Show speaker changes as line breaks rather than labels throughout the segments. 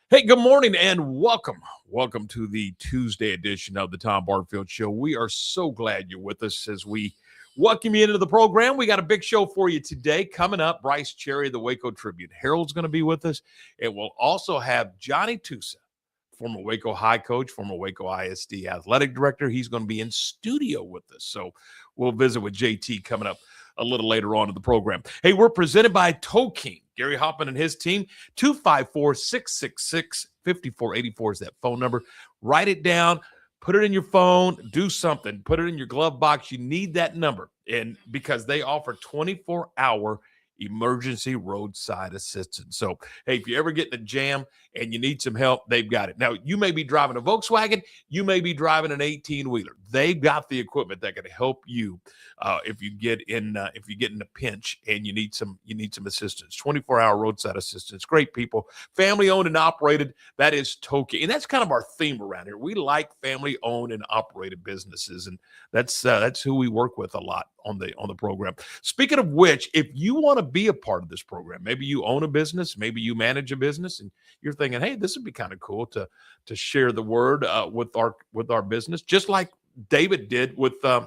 Hey, good morning and welcome. Welcome to the Tuesday edition of the Tom Barfield Show. We are so glad you're with us as we welcome you into the program. We got a big show for you today. Coming up, Brice Cherry, the Waco Tribune Herald's going to be with us. It will also have Johnny Tusa, former Waco High coach, former Waco ISD athletic director. He's going to be in studio with us. So we'll visit with JT coming up a little later on in the program. Hey, we're presented by Toe King. Gary Hoffman and his team, 254-666-5484 is that phone number. Write it down, put it in your phone, do something, put it in your glove box. You need that number, and because they offer 24-hour emergency roadside assistance. So, hey, if you ever get in a jam and you need some help, they've got it. Now, you may be driving a Volkswagen, you may be driving an 18-wheeler. They've got the equipment that can help you if you get in a pinch and you need some assistance. 24-hour roadside assistance. Great people, family owned and operated. That is Toki, and that's kind of our theme around here. We like family owned and operated businesses, and that's who we work with a lot on the program. Speaking of which, if you want to be a part of this program, maybe you own a business, maybe you manage a business, and you're thinking, hey, this would be kind of cool to share the word with our business, just like David did with a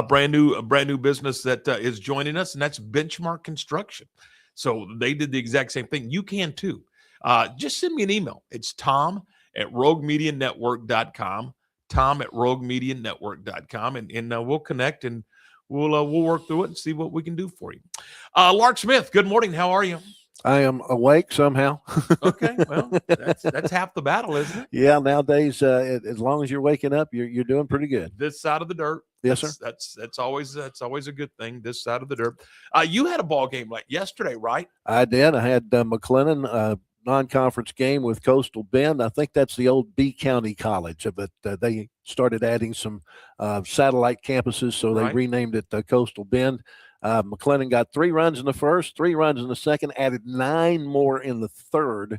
brand new business that is joining us, and that's Benchmark Construction. So they did the exact same thing. You can too. Just send me an email. It's tom@roguemedianetwork.com. tom@roguemedianetwork.com, and we'll connect and we'll work through it and see what we can do for you. Lark Smith, good morning. How are you?
I am awake somehow.
Okay, well, that's half the battle, isn't it?
Yeah, nowadays, as long as you're waking up, you're doing pretty good.
This side of the dirt.
Yes, sir.
That's always a good thing. This side of the dirt. You had a ball game like yesterday, right?
I did. I had McLennan non-conference game with Coastal Bend. I think that's the old B County College, but they started adding some satellite campuses, so they renamed it Coastal Bend. McLennan got 3 runs in the first, 3 runs in the second, added 9 more in the third,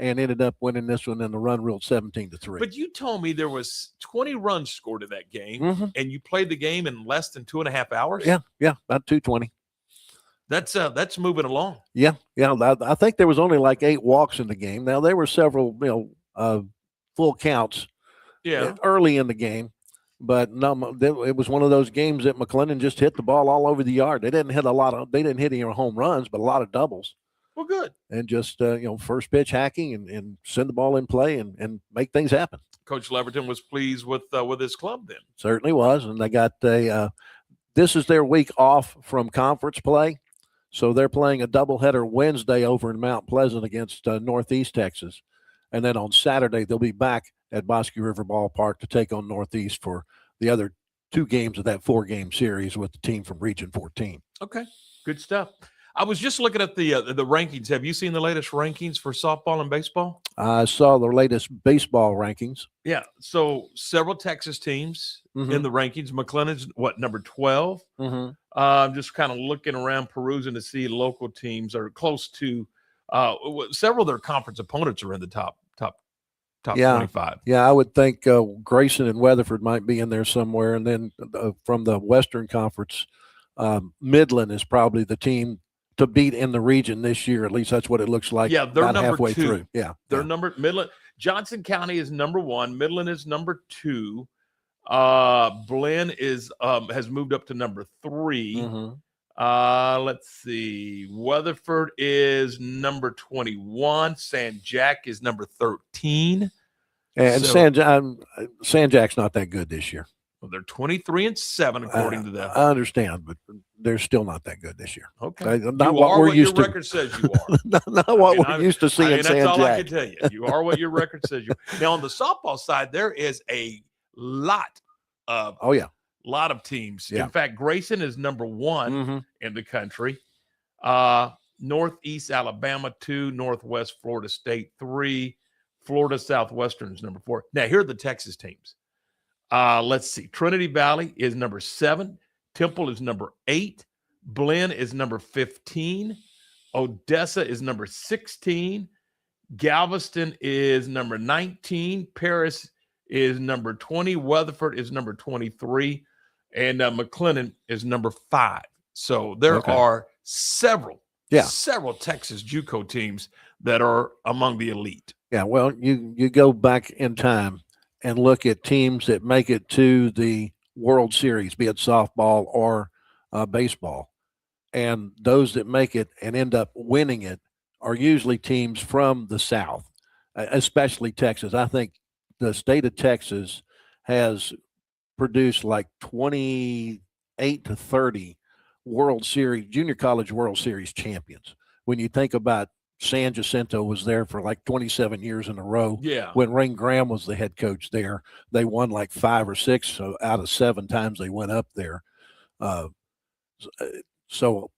and ended up winning this one in the run rule 17-3.
But you told me there was 20 runs scored in that game, and you played the game in less than 2.5 hours?
Yeah, about 220.
That's moving along.
Yeah. I think there was only like 8 walks in the game. Now, there were several, full counts early in the game. But no, it was one of those games that McLennan just hit the ball all over the yard. They didn't hit any home runs, but a lot of doubles.
Well, good.
And just first pitch hacking and send the ball in play and make things happen.
Coach Leverton was pleased with his club then.
Certainly was, and they got this is their week off from conference play, so they're playing a doubleheader Wednesday over in Mount Pleasant against Northeast Texas, and then on Saturday they'll be back at Bosque River Ballpark to take on Northeast for the other 2 games of that 4-game series with the team from Region 14.
Okay, good stuff. I was just looking at the rankings. Have you seen the latest rankings for softball and baseball?
I saw the latest baseball rankings.
Yeah, so several Texas teams in the rankings. McLennan's, number 12? I'm just kind of looking around, perusing to see local teams are close to several of their conference opponents are in the top 25.
Yeah, I would think Grayson and Weatherford might be in there somewhere. And then from the Western Conference, Midland is probably the team to beat in the region this year. At least that's what it looks like.
Yeah, they're number
halfway
2.
Through. Yeah,
Midland. Johnson County is number 1. Midland is number 2. Blinn has moved up to number 3. Let's see. Weatherford is number 21. San Jack is number 13.
And San Jack's not that good this year.
Well, they're 23-7 according to them.
I understand, but they're still not that good this year.
Okay,
not what we're used to.
Your record says you are.
not what we're used to seeing.
That's
San
all
Jack.
I can tell you. You are what your record says you are. Now on the softball side, there is a lot of teams.
Yeah.
In fact, Grayson is number 1 in the country. Northeast Alabama 2, Northwest Florida State 3, Florida Southwestern is number 4. Now here are the Texas teams. Let's see. Trinity Valley is number 7. Temple is number 8. Blinn is number 15. Odessa is number 16. Galveston is number 19. Paris is number 20. Weatherford is number 23. And McLennan is number 5. So there are several several Texas JUCO teams that are among the elite.
Yeah, well, you go back in time and look at teams that make it to the World Series, be it softball or baseball, and those that make it and end up winning it are usually teams from the South, especially Texas. I think the state of Texas has produced like 28 to 30 World Series, junior college World Series champions. When you think about San Jacinto was there for like 27 years in a row.
Yeah.
When Ring Graham was the head coach there, they won like 5 or 6 out of 7 times they went up there. So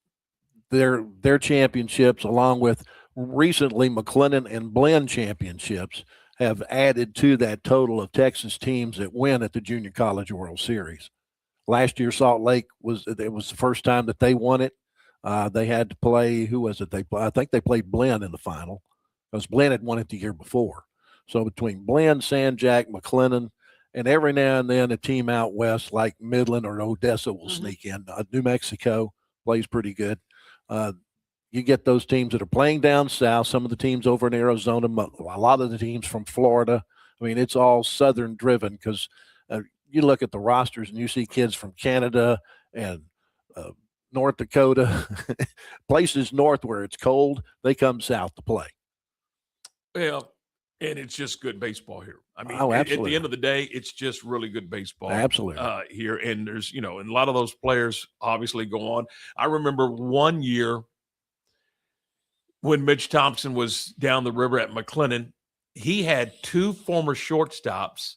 their championships, along with recently McLennan and Blinn championships, have added to that total of Texas teams that win at the Junior College World Series. Last year, Salt Lake was the first time that they won it. They had to play, who was it? I think they played Blinn in the final because Blinn had won it the year before. So between Blinn, San Jac, McLennan, and every now and then a team out west like Midland or Odessa will sneak in. New Mexico plays pretty good. You get those teams that are playing down south, some of the teams over in Arizona, a lot of the teams from Florida. I mean, it's all southern driven because you look at the rosters and you see kids from Canada and North Dakota, places north where it's cold, they come south to play.
Well, and it's just good baseball here. I mean, at the end of the day, it's just really good baseball.
Absolutely.
Here. And there's, and a lot of those players obviously go on. I remember one year when Mitch Thompson was down the river at McLennan, he had 2 former shortstops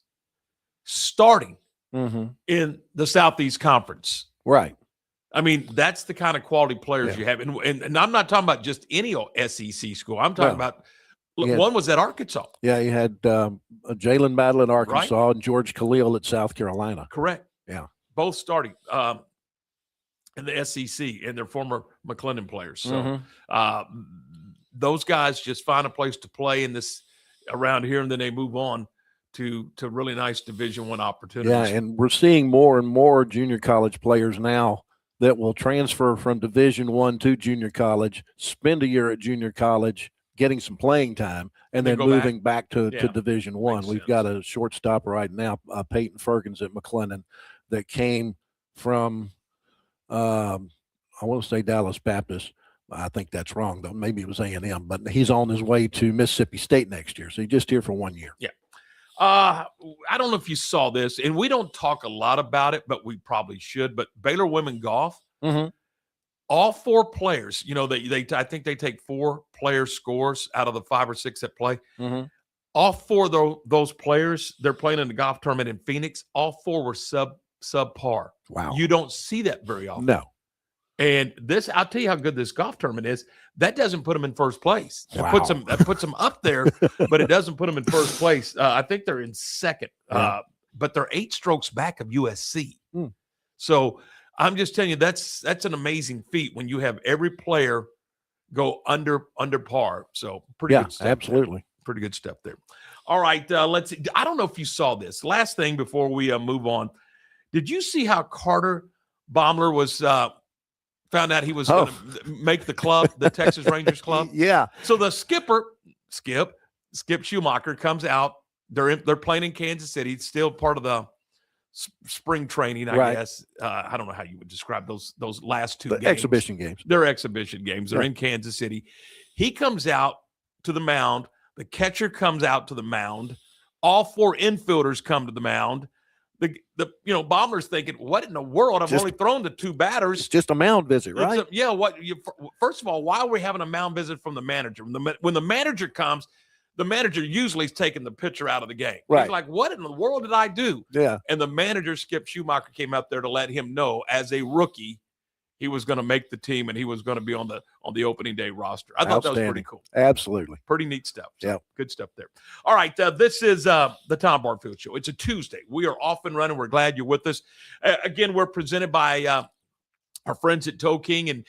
starting in the Southeast Conference.
Right.
I mean, that's the kind of quality players you have. And I'm not talking about just any SEC school. I'm talking about one was at Arkansas.
Yeah, you had Jalen Battle at Arkansas and George Khalil at South Carolina.
Correct.
Yeah.
Both starting in the SEC and they're former McLennan players. So those guys just find a place to play in this around here, and then they move on to really nice Division I opportunities.
Yeah, and we're seeing more and more junior college players now that will transfer from Division I to junior college, spend a year at junior college, getting some playing time, and then moving back to Division I. We've got a shortstop right now, Peyton Ferkins at McLennan, that came from, I want to say Dallas Baptist. I think that's wrong, though. Maybe it was A&M, but he's on his way to Mississippi State next year. So he's just here for 1 year. Yeah.
I don't know if you saw this, and we don't talk a lot about it, but we probably should. But Baylor women golf, all 4 players, I think they take 4 player scores out of the 5 or 6 that play. All 4 of those players, they're playing in the golf tournament in Phoenix. All 4 were subpar.
Wow.
You don't see that very often.
No.
And this, I'll tell you how good this golf tournament is. That doesn't put them in first place.
Wow.
That puts them up there, but it doesn't put them in first place. I think they're in second, but they're 8 strokes back of USC. So I'm just telling you, that's an amazing feat when you have every player go under par. So pretty good stuff.
Absolutely.
There. Pretty good stuff there. All right, let's see. I don't know if you saw this. Last thing before we move on. Did you see how Carter Baumler was found out he was going to make the club, the Texas Rangers club?
Yeah.
So the skipper, Skip Schumacher, comes out. They're playing in Kansas City. It's still part of the spring training, I guess. I don't know how you would describe those last 2 games.
Exhibition games.
They're exhibition games. They're in Kansas City. He comes out to the mound. The catcher comes out to the mound. All 4 infielders come to the mound. The Baumler's thinking, what in the world? I've only thrown to 2 batters.
It's just a mound visit, right?
First of all, why are we having a mound visit from the manager? When the manager comes, the manager usually is taking the pitcher out of the game.
Right.
He's like, what in the world did I do?
Yeah.
And the manager, Skip Schumacher, came out there to let him know as a rookie he was going to make the team and he was going to be on the opening day roster. I thought that was pretty cool.
Absolutely.
Pretty neat stuff. So good stuff there. All right. This is the Tom Barfield Show. It's a Tuesday. We are off and running. We're glad you're with us. Again, we're presented by our friends at Toe King, and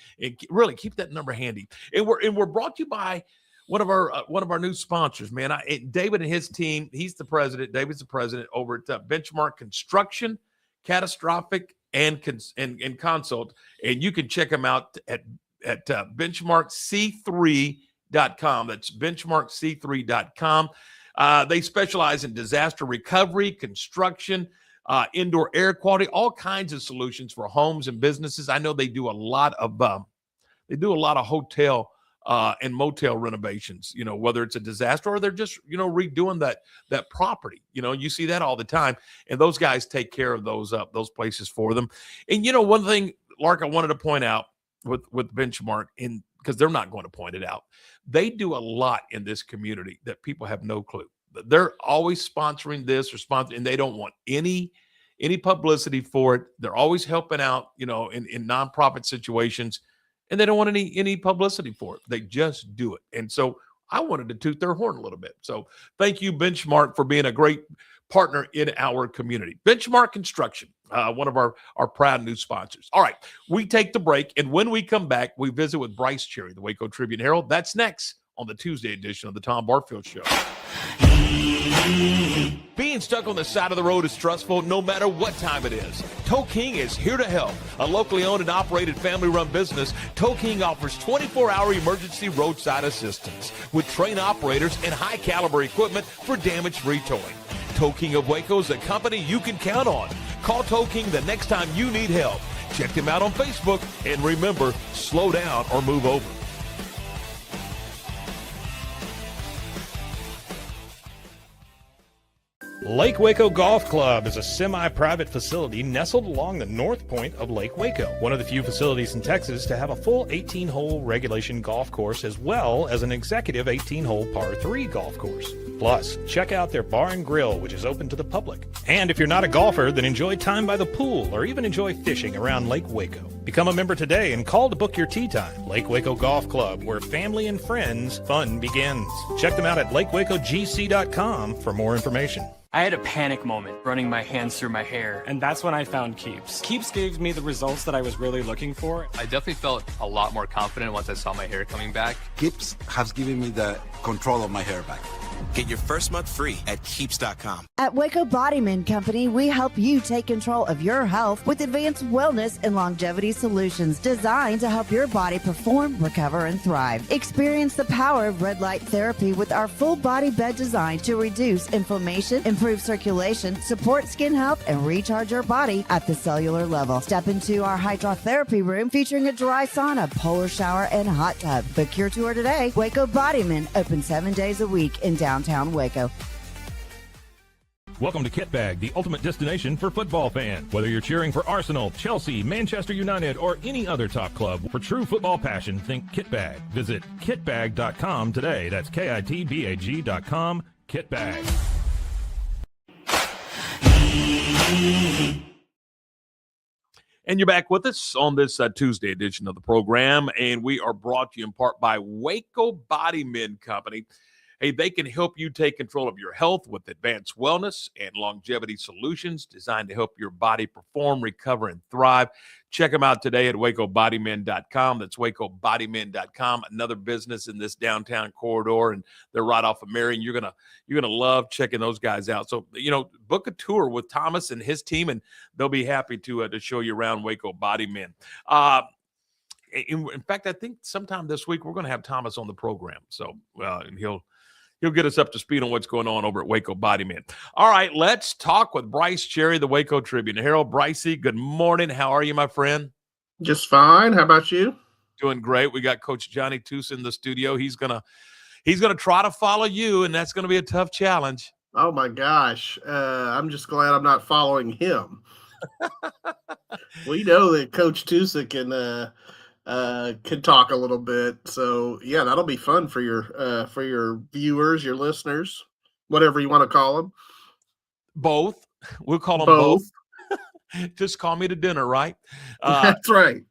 really keep that number handy. And we're brought to you by one of our new sponsors, man. David and his team. He's the president. David's the president over at Benchmark Construction, Catastrophic and Consult, and you can check them out at at benchmarkc3.com. That's benchmarkc3.com. They specialize in disaster recovery, construction, indoor air quality, all kinds of solutions for homes and businesses. I know they do a lot of hotel and motel renovations, whether it's a disaster or they're just, redoing that property. You see that all the time. And those guys take care of those places for them. And, one thing, Lark, I wanted to point out with Benchmark, because they're not going to point it out. They do a lot in this community that people have no clue. They're always sponsoring this or sponsoring, and they don't want any publicity for it. They're always helping out, in nonprofit situations, and they don't want any publicity for it. They just do it. And so I wanted to toot their horn a little bit. So thank you, Benchmark, for being a great partner in our community. Benchmark Construction, one of our proud new sponsors. All right, we take the break, and when we come back, we visit with Brice Cherry, the Waco Tribune-Herald. That's next on the Tuesday edition of the Tom Barfield Show. Being stuck on the side of the road is stressful no matter what time it is. Tow King is here to help. A locally owned and operated family-run business, Tow King offers 24-hour emergency roadside assistance with trained operators and high-caliber equipment for damage-free towing. Tow King of Waco is a company you can count on. Call Tow King the next time you need help. Check them out on Facebook, and remember, slow down or move over.
Lake Waco Golf Club is a semi-private facility nestled along the north point of Lake Waco, one of the few facilities in Texas to have a full 18-hole regulation golf course as well as an executive 18-hole par 3 golf course. Plus, check out their bar and grill, which is open to the public. And if you're not a golfer, then enjoy time by the pool or even enjoy fishing around Lake Waco. Become a member today and call to book your tee time. Lake Waco Golf Club, where family and friends fun begins. Check them out at lakewacogc.com for more information.
I had a panic moment running my hands through my hair, and that's when I found Keeps. Keeps gave me the results that I was really looking for.
I definitely felt a lot more confident once I saw my hair coming back.
Keeps has given me the control of my hair back.
Get your first month free at Keeps.com.
At Waco Bodyman Company, we help you take control of your health with advanced wellness and longevity solutions designed to help your body perform, recover, and thrive. Experience the power of red light therapy with our full body bed design to reduce inflammation, improve circulation, support skin health, and recharge your body at the cellular level. Step into our hydrotherapy room featuring a dry sauna, polar shower, and hot tub. Book your tour today. Waco Bodyman, open 7 days a week in downtown Waco.
Welcome to Kit Bag, the ultimate destination for football fans. Whether you're cheering for Arsenal, Chelsea, Manchester United, or any other top club, for true football passion, think Kit Bag. Visit kitbag.com today. That's KITBAG.com. Kit Bag.
And you're back with us on this Tuesday edition of the program, and we are brought to you in part by Waco Bodyman Company. Hey, they can help you take control of your health with advanced wellness and longevity solutions designed to help your body perform, recover, and thrive. Check them out today at wacobodymen.com. That's wacobodymen.com. Another business in this downtown corridor, and they're right off of Marion. You're gonna love checking those guys out. So, book a tour with Thomas and his team, and they'll be happy to show you around Waco Bodymen. In fact, I think sometime this week we're going to have Thomas on the program. So, and he'll get us up to speed on what's going on over at Waco Bodymen. All right, let's talk with Brice Cherry, the Waco Tribune-Herald. Brice, good morning. How are you, my friend?
Just fine. How about you?
Doing great. We got Coach Johnny Tusa in the studio. He's gonna try to follow you, and that's gonna be a tough challenge.
Oh my gosh. I'm just glad I'm not following him. We know that Coach Tusa can talk a little bit. So yeah, that'll be fun for your viewers, your listeners, whatever you want to call them.
Both. We'll call them both. Just call me to dinner, right?
That's right.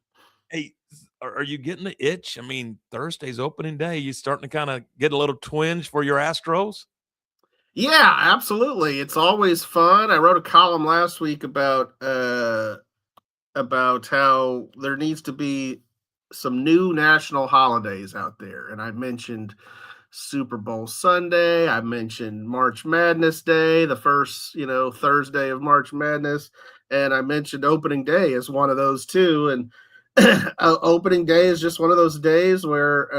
Hey, are you getting the itch? I mean, Thursday's opening day. You starting to kind of get a little twinge for your Astros?
Yeah, absolutely. It's always fun. I wrote a column last week about how there needs to be some new national holidays out there. And I mentioned Super Bowl Sunday. I mentioned March Madness Day, the first, Thursday of March Madness. And I mentioned opening day as one of those too. And opening day is just one of those days where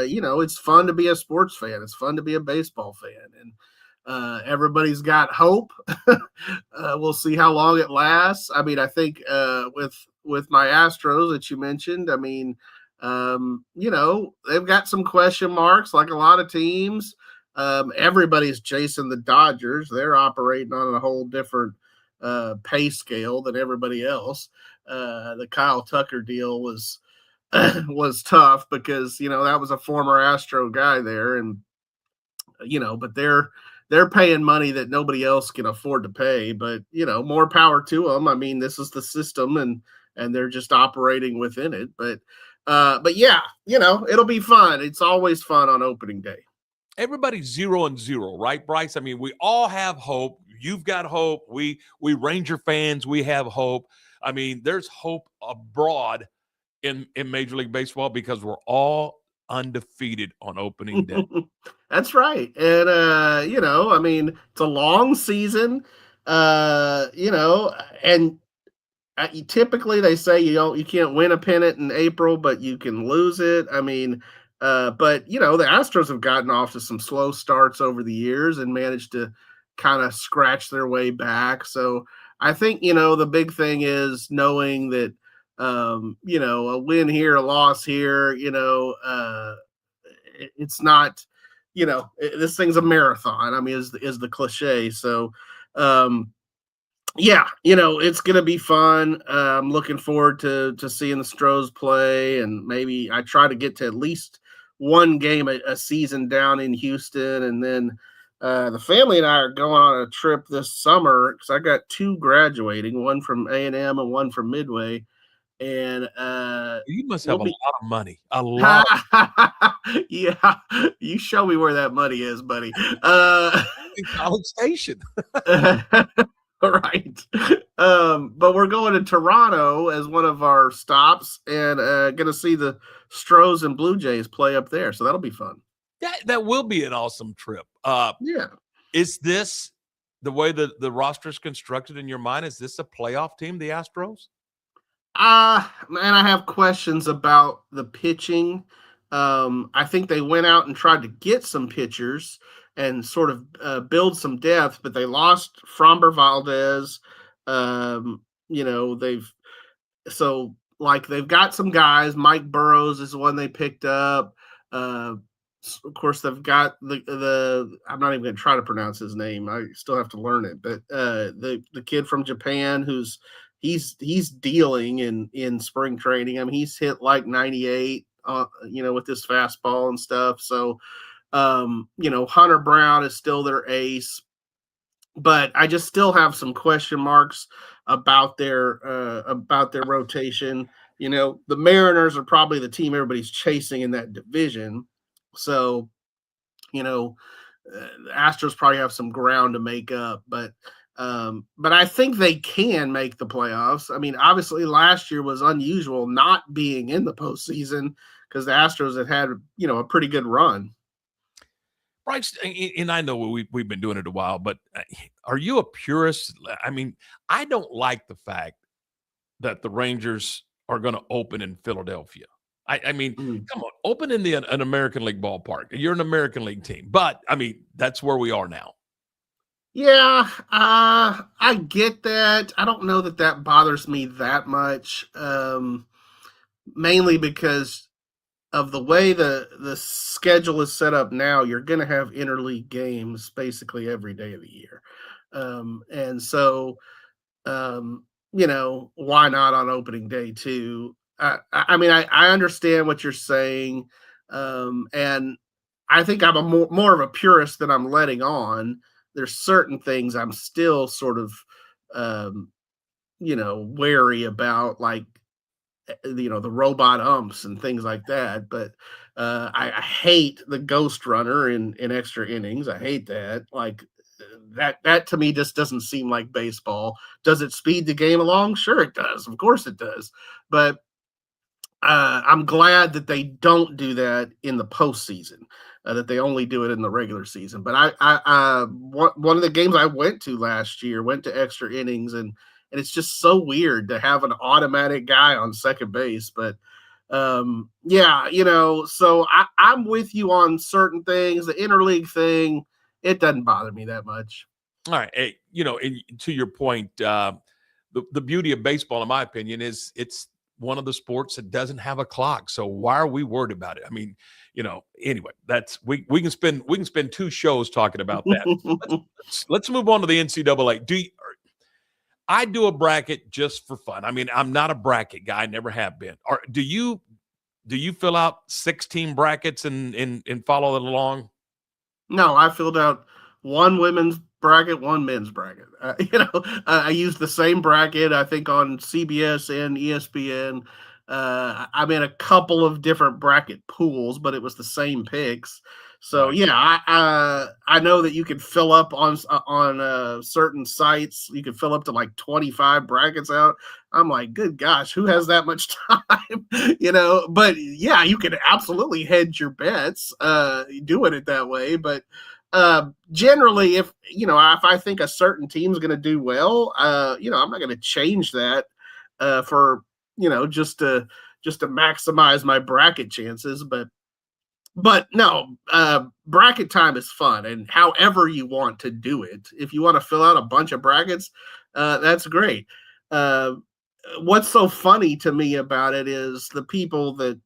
it's fun to be a sports fan. It's fun to be a baseball fan, and everybody's got hope. We'll see how long it lasts. I mean, I think with my Astros that you mentioned, I mean, they've got some question marks like a lot of teams. Everybody's chasing the Dodgers. They're operating on a whole different pay scale than everybody else. The Kyle Tucker deal was was tough because that was a former Astro guy there, and but they're paying money that nobody else can afford to pay. But more power to them. I mean, this is the system, and they're just operating within it. But yeah, it'll be fun. It's always fun on opening day.
Everybody's 0-0, right, Brice? I mean, we all have hope. You've got hope. We Ranger fans, we have hope. I mean, there's hope abroad in Major League Baseball because we're all undefeated on opening day.
That's right. And I mean, it's a long season. And typically they say you can't win a pennant in April, but you can lose it. I mean, but the Astros have gotten off to some slow starts over the years and managed to kind of scratch their way back. So I think the big thing is knowing that a win here, a loss here, it's not, this thing's a marathon. I mean, is the cliche. So yeah, it's gonna be fun. I'm looking forward to seeing the Stros play, and maybe I try to get to at least one game a season down in Houston, and then the family and I are going on a trip this summer because I got 2 graduating, one from A&M and one from Midway, and
you must have a lot of money. A lot.
Yeah, you show me where that money is, buddy.
In College Station.
Right. But we're going to Toronto as one of our stops and going to see the Stros and Blue Jays play up there. So that'll be fun.
That will be an awesome trip.
Yeah.
Is this the way the roster is constructed in your mind? Is this a playoff team, the Astros?
Man, I have questions about the pitching. I think they went out and tried to get some pitchers and sort of build some depth, but they lost Framber Valdez. They've got some guys. Mike Burrows is the one they picked up. Of course, they've got the I'm not even going to try to pronounce his name. I still have to learn it. But the kid from Japan he's dealing in spring training. I mean, he's hit like 98, with this fastball and stuff. So, Hunter Brown is still their ace, but I just still have some question marks about their rotation. The Mariners are probably the team everybody's chasing in that division. So, the Astros probably have some ground to make up, but I think they can make the playoffs. I mean, obviously last year was unusual not being in the postseason because the Astros had a pretty good run.
Brice, and I know we've been doing it a while, but are you a purist? I mean, I don't like the fact that the Rangers are going to open in Philadelphia. I mean, come on, open in an American League ballpark. You're an American League team, but I mean, that's where we are now.
Yeah, I get that. I don't know that bothers me that much, mainly because of the way the schedule is set up now. You're going to have interleague games basically every day of the year. And so, why not on opening day too? I mean, I understand what you're saying. And I think I'm more of a purist than I'm letting on. There's certain things I'm still sort of, wary about, like, the robot umps and things like that. But I hate the ghost runner in extra innings. I hate that. Like that to me just doesn't seem like baseball. Does it speed the game along? Sure it does. Of course it does. But I'm glad that they don't do that in the postseason. That they only do it in the regular season. But I one of the games I went to last year went to extra innings, and and it's just so weird to have an automatic guy on second base. But yeah, so I'm with you on certain things. The interleague thing, it doesn't bother me that much.
All right. Hey, and to your point, the beauty of baseball, in my opinion, is it's one of the sports that doesn't have a clock. So why are we worried about it? I mean, anyway, that's we can spend 2 shows talking about that. let's move on to the NCAA. I do a bracket just for fun. I mean, I'm not a bracket guy, I never have been. Do you fill out 16 brackets and follow it along?
No, I filled out one women's bracket, one men's bracket. I used the same bracket, I think, on CBS and ESPN. I'm in a couple of different bracket pools, but it was the same picks. So
Right.
yeah, I know that you can fill up on certain sites. You can fill up to like 25 brackets out. I'm like, good gosh, who has that much time? But yeah, you can absolutely hedge your bets doing it that way. But generally, if I think a certain team's going to do well, I'm not going to change that for just to maximize my bracket chances. But no, bracket time is fun, and however you want to do it. If you want to fill out a bunch of brackets, that's great. What's so funny to me about it is the people that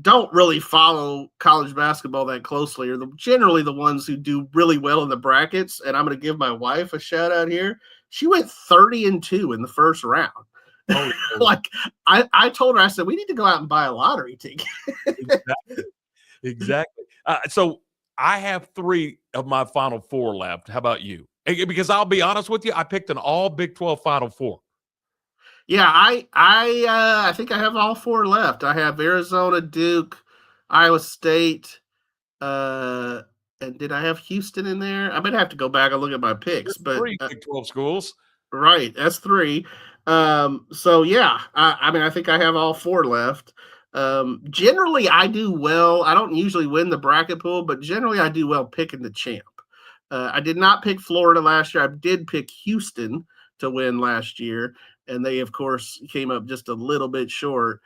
don't really follow college basketball that closely are generally the ones who do really well in the brackets. And I'm going to give my wife a shout out here. She went 30-2 in the first round.
Oh,
Like I told her, I said, we need to go out and buy a lottery ticket.
Exactly. So I have 3 of my Final 4 left. How about you? Because I'll be honest with you, I picked an all Big 12 Final 4.
Yeah, I think I have all 4 left. I have Arizona, Duke, Iowa State, and did I have Houston in there? I'm gonna have to go back and look at my picks.
There's
but
3 Big 12 schools.
Right, that's 3. So yeah, I mean, I think I have all 4 left. Generally, I do well. I don't usually win the bracket pool, but generally, I do well picking the champ. I did not pick Florida last year. I did pick Houston to win last year, and they, of course, came up just a little bit short.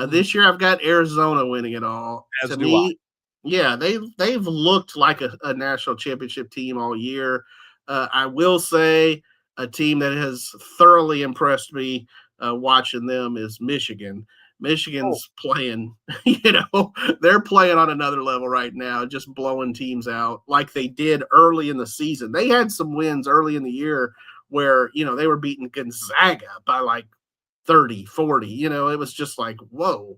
This year, I've got Arizona winning it all.
As
To
do
me, yeah, they've looked like a national championship team all year. I will say a team that has thoroughly impressed me watching them is Michigan. Michigan's playing, they're playing on another level right now, just blowing teams out like they did early in the season. They had some wins early in the year where, they were beating Gonzaga by like 30, 40. It was just like, whoa.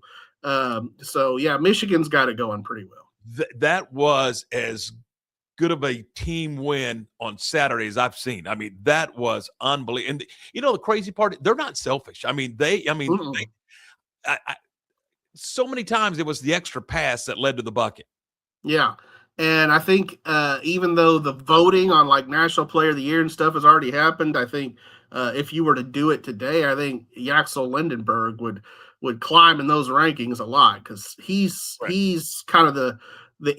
So, yeah, Michigan's got it going pretty well.
That was as good of a team win on Saturday as I've seen. I mean, that was unbelievable. And the crazy part, they're not selfish. I mean, so many times it was the extra pass that led to the bucket.
Yeah. And I think even though the voting on like National Player of the Year and stuff has already happened, I think if you were to do it today, I think Yaxel Lindenberg would climb in those rankings a lot because he's kind of the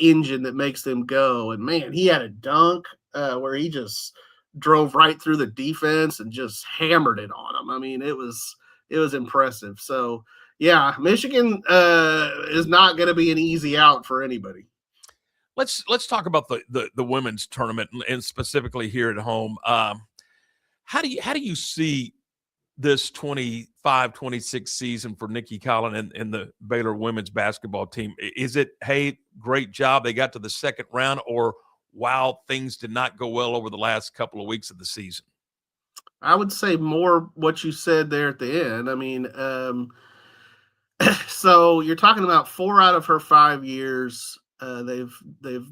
engine that makes them go. And man, he had a dunk where he just drove right through the defense and just hammered it on them. I mean, it was impressive. So yeah, Michigan is not going to be an easy out for anybody.
Let's talk about the women's tournament and specifically here at home. How do you see this 25-26 season for Nikki Collin and the Baylor women's basketball team? Is it, hey, great job, they got to the second round, or wow, things did not go well over the last couple of weeks of the season?
I would say more what you said there at the end. I mean, so you're talking about 4 out of her 5 years. They've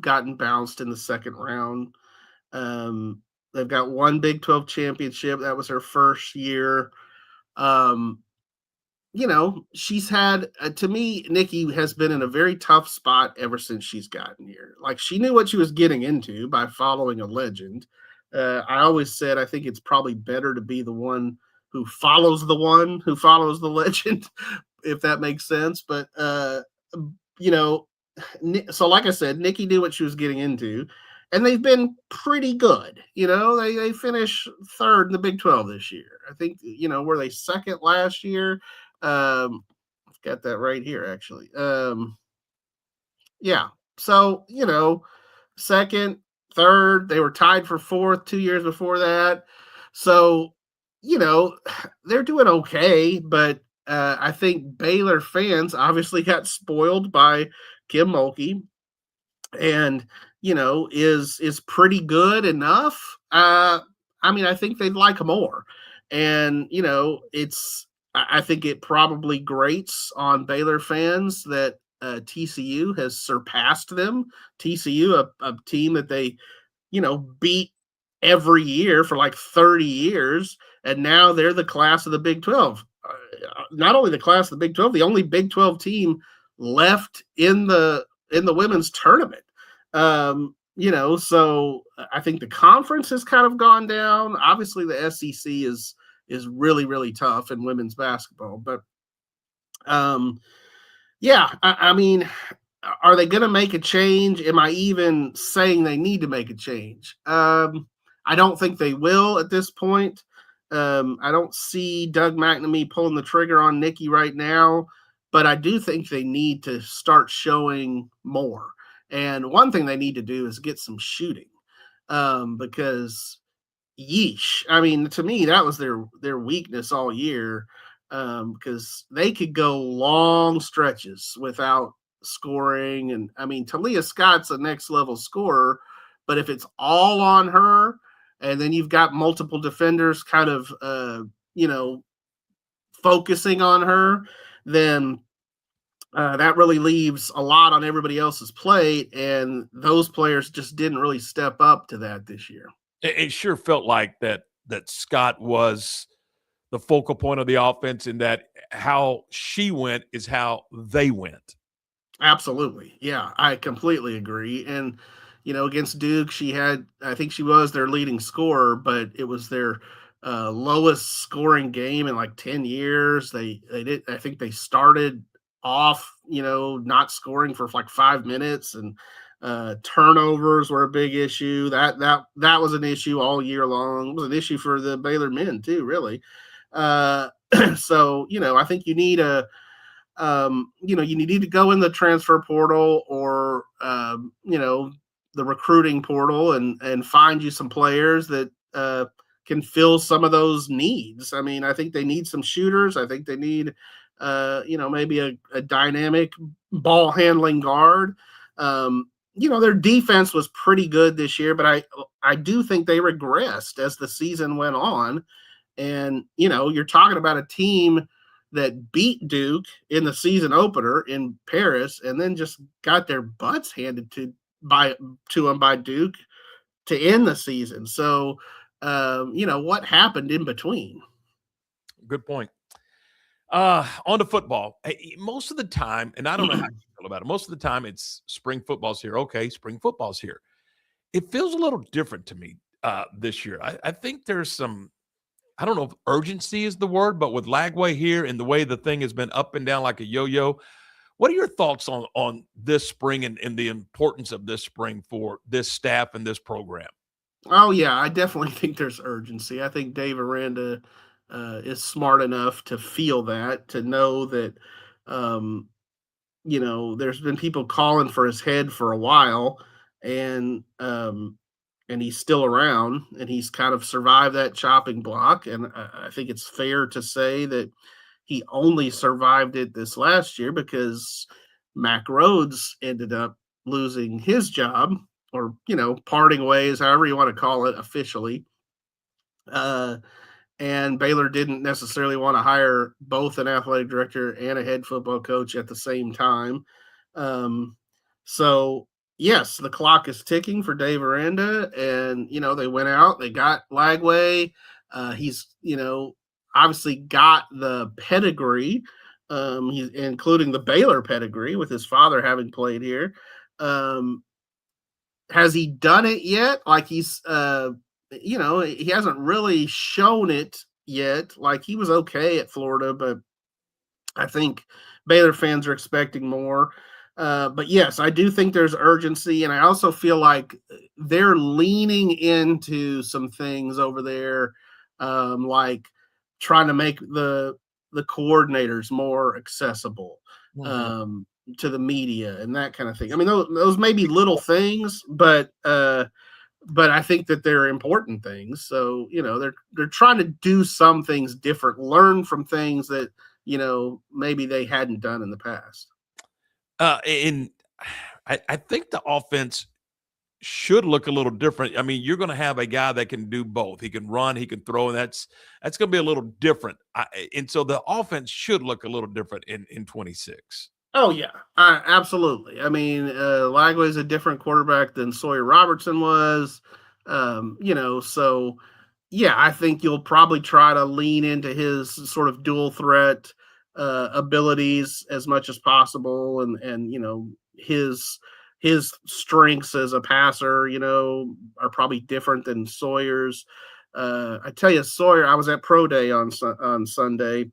gotten bounced in the second round. They've got 1 Big 12 championship. That was her first year. She's had, to me, Nikki has been in a very tough spot ever since she's gotten here. Like, she knew what she was getting into by following a legend. I always said I think it's probably better to be the one who follows the legend, if that makes sense. But, so like I said, Nikki knew what she was getting into. and they've been pretty good. They finished third in the Big 12 this year. I think, were they second last year? I've got that right here, actually. Yeah. So, second, third, they were tied for fourth 2 years before that. So, they're doing okay, but I think Baylor fans obviously got spoiled by Kim Mulkey, and is pretty good enough. I think they'd like more, and I think it probably grates on Baylor fans that TCU has surpassed them. TCU, a team that they beat every year for like 30 years, and now they're the class of the Big 12. Not only the class of the Big 12, the only Big 12 team left in the women's tournament. So I think the conference has kind of gone down. Obviously, the SEC is really, really tough in women's basketball, but yeah, I mean, are they going to make a change? Am I even saying they need to make a change? I don't think they will at this point. I don't see Doug McNamee pulling the trigger on Nikki right now, but I do think they need to start showing more. And one thing they need to do is get some shooting, because yeesh. I mean, to me, that was their weakness all year, because they could go long stretches without scoring. And I mean, Talia Scott's a next level scorer, but if it's all on her, and then you've got multiple defenders kind of, focusing on her, then that really leaves a lot on everybody else's plate. And those players just didn't really step up to that this year.
It sure felt like that Scott was the focal point of the offense, and that how she went is how they went.
Absolutely. Yeah, I completely agree. And, against Duke, I think she was their leading scorer, but it was their lowest scoring game in like 10 years. I think they started off, not scoring for like 5 minutes, and turnovers were a big issue. That was an issue all year long. It was an issue for the Baylor men too, really. So, I think you need you need to go in the transfer portal, or, the recruiting portal, and find you some players that can fill some of those needs. I mean, I think they need some shooters. I think they need, maybe a dynamic ball handling guard. Their defense was pretty good this year, but I do think they regressed as the season went on. And, you're talking about a team that beat Duke in the season opener in Paris, and then just got their butts handed to them by Duke to end the season. So, what happened in between?
Good point. On to football. Most of the time, and I don't know how you feel about it, most of the time it's spring football's here. Okay, spring football's here. It feels a little different to me this year. I think there's some, I don't know if urgency is the word, but with Lagway here and the way the thing has been up and down like a yo-yo, what are your thoughts on this spring and the importance of this spring for this staff and this program?
Oh, yeah, I definitely think there's urgency. I think Dave Aranda is smart enough to feel that, to know that, there's been people calling for his head for a while, and he's still around, and he's kind of survived that chopping block. And I think it's fair to say that he only survived it this last year because Mack Rhodes ended up losing his job, or, parting ways, however you want to call it officially. And Baylor didn't necessarily want to hire both an athletic director and a head football coach at the same time. So, yes, the clock is ticking for Dave Aranda, and, they went out, they got Lagway. He's, obviously got the pedigree, he's including the Baylor pedigree with his father having played here. Has he done it yet? Like, he's, he hasn't really shown it yet. Like, he was okay at Florida, but I think Baylor fans are expecting more. But yes, I do think there's urgency. And I also feel like they're leaning into some things over there, like trying to make the coordinators more accessible to the media and that kind of thing. I mean, those may be little things, but I think that they're important things. So, they're trying to do some things different, learn from things that, maybe they hadn't done in the past.
And I think the offense should look a little different. I mean, you're going to have a guy that can do both. He can run, he can throw, and that's going to be a little different. And so the offense should look a little different in 26.
Oh yeah, absolutely. I mean, Lagway's a different quarterback than Sawyer Robertson was. So yeah, I think you'll probably try to lean into his sort of dual threat abilities as much as possible, and his strengths as a passer, are probably different than Sawyer's. I tell you, Sawyer, I was at Pro Day on Sunday.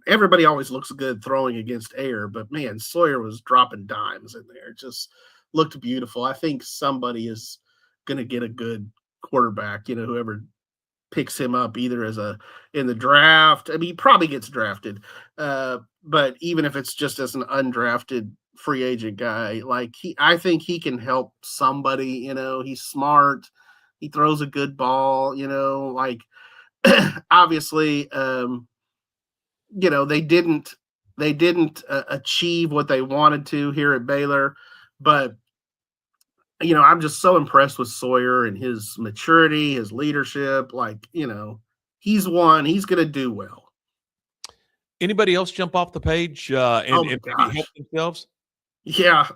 Everybody always looks good throwing against air, but man, Sawyer was dropping dimes in there. It just looked beautiful. I think somebody is going to get a good quarterback, whoever picks him up either in the draft. I mean, he probably gets drafted. But even if it's just as an undrafted free agent guy, I think he can help somebody, he's smart. He throws a good ball, obviously, they didn't achieve what they wanted to here at Baylor, but I'm just so impressed with Sawyer and his maturity, his leadership. He's going to do well.
Anybody else jump off the page and maybe help themselves?
Yeah,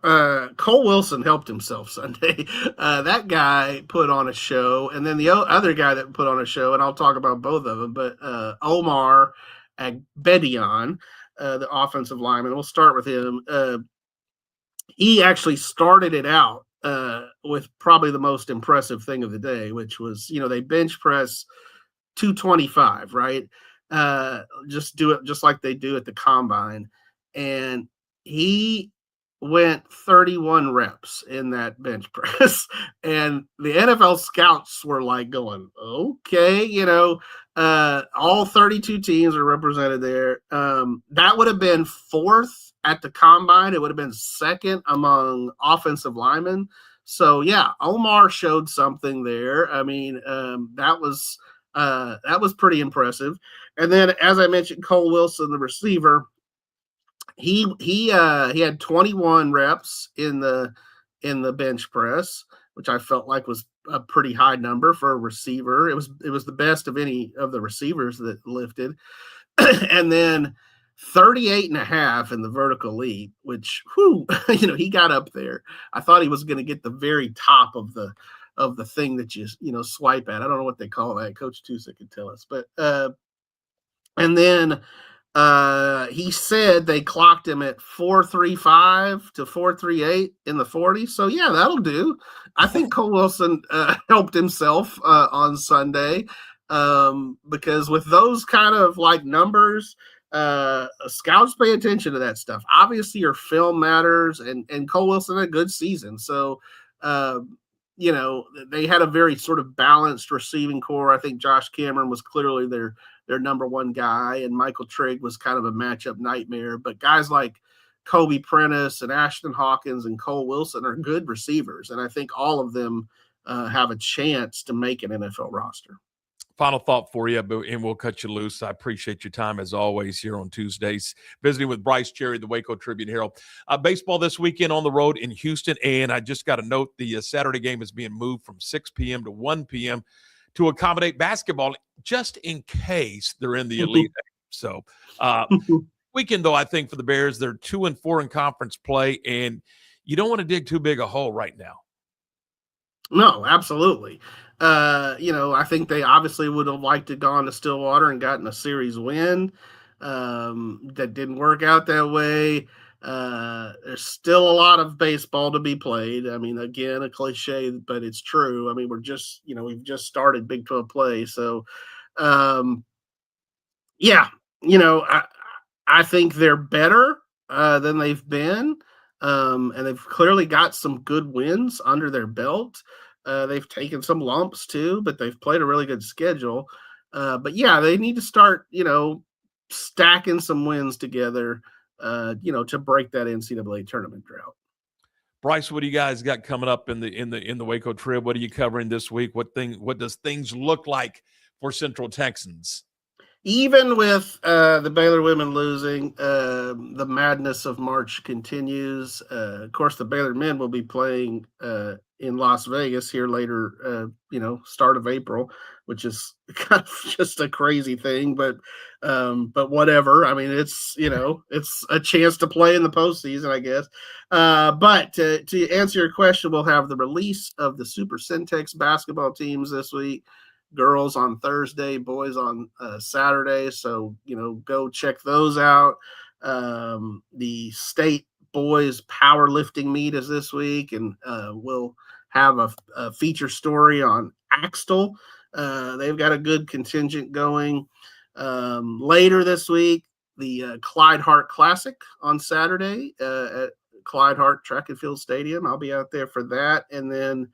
Cole Wilson helped himself Sunday. That guy put on a show, and then the other guy that put on a show, and I'll talk about both of them, but Omar Agbedion, the offensive lineman. We'll start with him. He actually started it out with probably the most impressive thing of the day, which was, they bench press 225, right? Just do it just like they do at the combine. And he went 31 reps in that bench press. And the NFL scouts were like going, okay, all 32 teams are represented there. That would have been fourth at the combine. It would have been second among offensive linemen. So yeah, Omar showed something there. I mean, that was pretty impressive. And then, as I mentioned, Cole Wilson, the receiver, he had 21 reps in the bench press, which I felt like was a pretty high number for a receiver. It was the best of any of the receivers that lifted. And then 38 and a half in the vertical leap, which, he got up there. I thought he was going to get the very top of the thing that you swipe at. I don't know what they call that. Coach Tusa could tell us, but and then he said they clocked him at 4.35 to 4.38 in the 40. So yeah, that'll do. I think Cole Wilson helped himself on Sunday because with those kind of numbers, scouts pay attention to that stuff. Obviously, your film matters, and Cole Wilson had a good season. So, they had a very sort of balanced receiving core. I think Josh Cameron was clearly their number one guy, and Michael Trigg was kind of a matchup nightmare. But guys like Kobe Prentice and Ashton Hawkins and Cole Wilson are good receivers, and I think all of them have a chance to make an NFL roster.
Final thought for you, and we'll cut you loose. I appreciate your time, as always, here on Tuesdays, visiting with Brice Cherry, the Waco Tribune-Herald. Baseball this weekend on the road in Houston, and I just got a note the Saturday game is being moved from 6 p.m. to 1 p.m. to accommodate basketball, just in case they're in the Elite Eight. So weekend, though, I think for the Bears, they're 2-4 in conference play, and you don't want to dig too big a hole right now.
No, absolutely. I think they obviously would have liked to gone to Stillwater and gotten a series win. That didn't work out that way. There's still a lot of baseball to be played. I mean, again, a cliche, but it's true. I mean, we've just started Big 12 play. So, I think they're better than they've been. and they've clearly got some good wins under their belt. They've taken some lumps too, but they've played a really good schedule. But yeah, they need to start, stacking some wins together, to break that NCAA tournament drought.
Brice, what do you guys got coming up in the Waco trip? What are you covering this week? What does things look like for Central Texans?
Even with the Baylor women losing, the madness of March continues. Of course, the Baylor men will be playing in Las Vegas here later, start of April, which is kind of just a crazy thing. But whatever. I mean, it's a chance to play in the postseason, I guess. But to answer your question, we'll have the release of the Super Syntex basketball teams this week. Girls on Thursday, boys on Saturday. So, go check those out. The state boys powerlifting meet is this week, and we'll have a feature story on Axtell. They've got a good contingent going. Later this week, the Clyde Hart Classic on Saturday at Clyde Hart Track and Field Stadium. I'll be out there for that. And then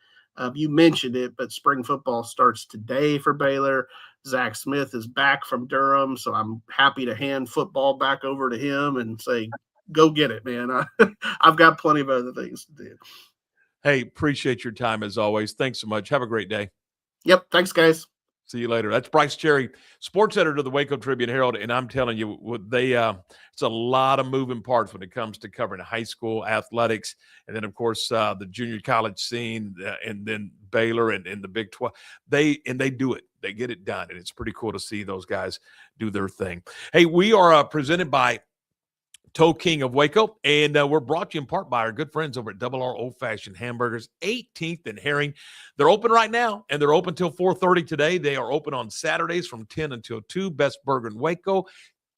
you mentioned it, but spring football starts today for Baylor. Zach Smith is back from Durham, so I'm happy to hand football back over to him and say, go get it, man. I've got plenty of other things to do.
Hey, appreciate your time as always. Thanks so much. Have a great day.
Yep. Thanks, guys.
See you later. That's Brice Cherry, sports editor of the Waco Tribune-Herald, and I'm telling you, it's a lot of moving parts when it comes to covering high school athletics, and then of course the junior college scene, and then Baylor and the Big 12. They do it. They get it done, and it's pretty cool to see those guys do their thing. Hey, we are presented by Toe King of Waco, and we're brought to you in part by our good friends over at Double R Old Fashioned Hamburgers, 18th and Herring. They're open right now, and they're open till 4:30 today. They are open on Saturdays from 10 until 2. Best burger in Waco.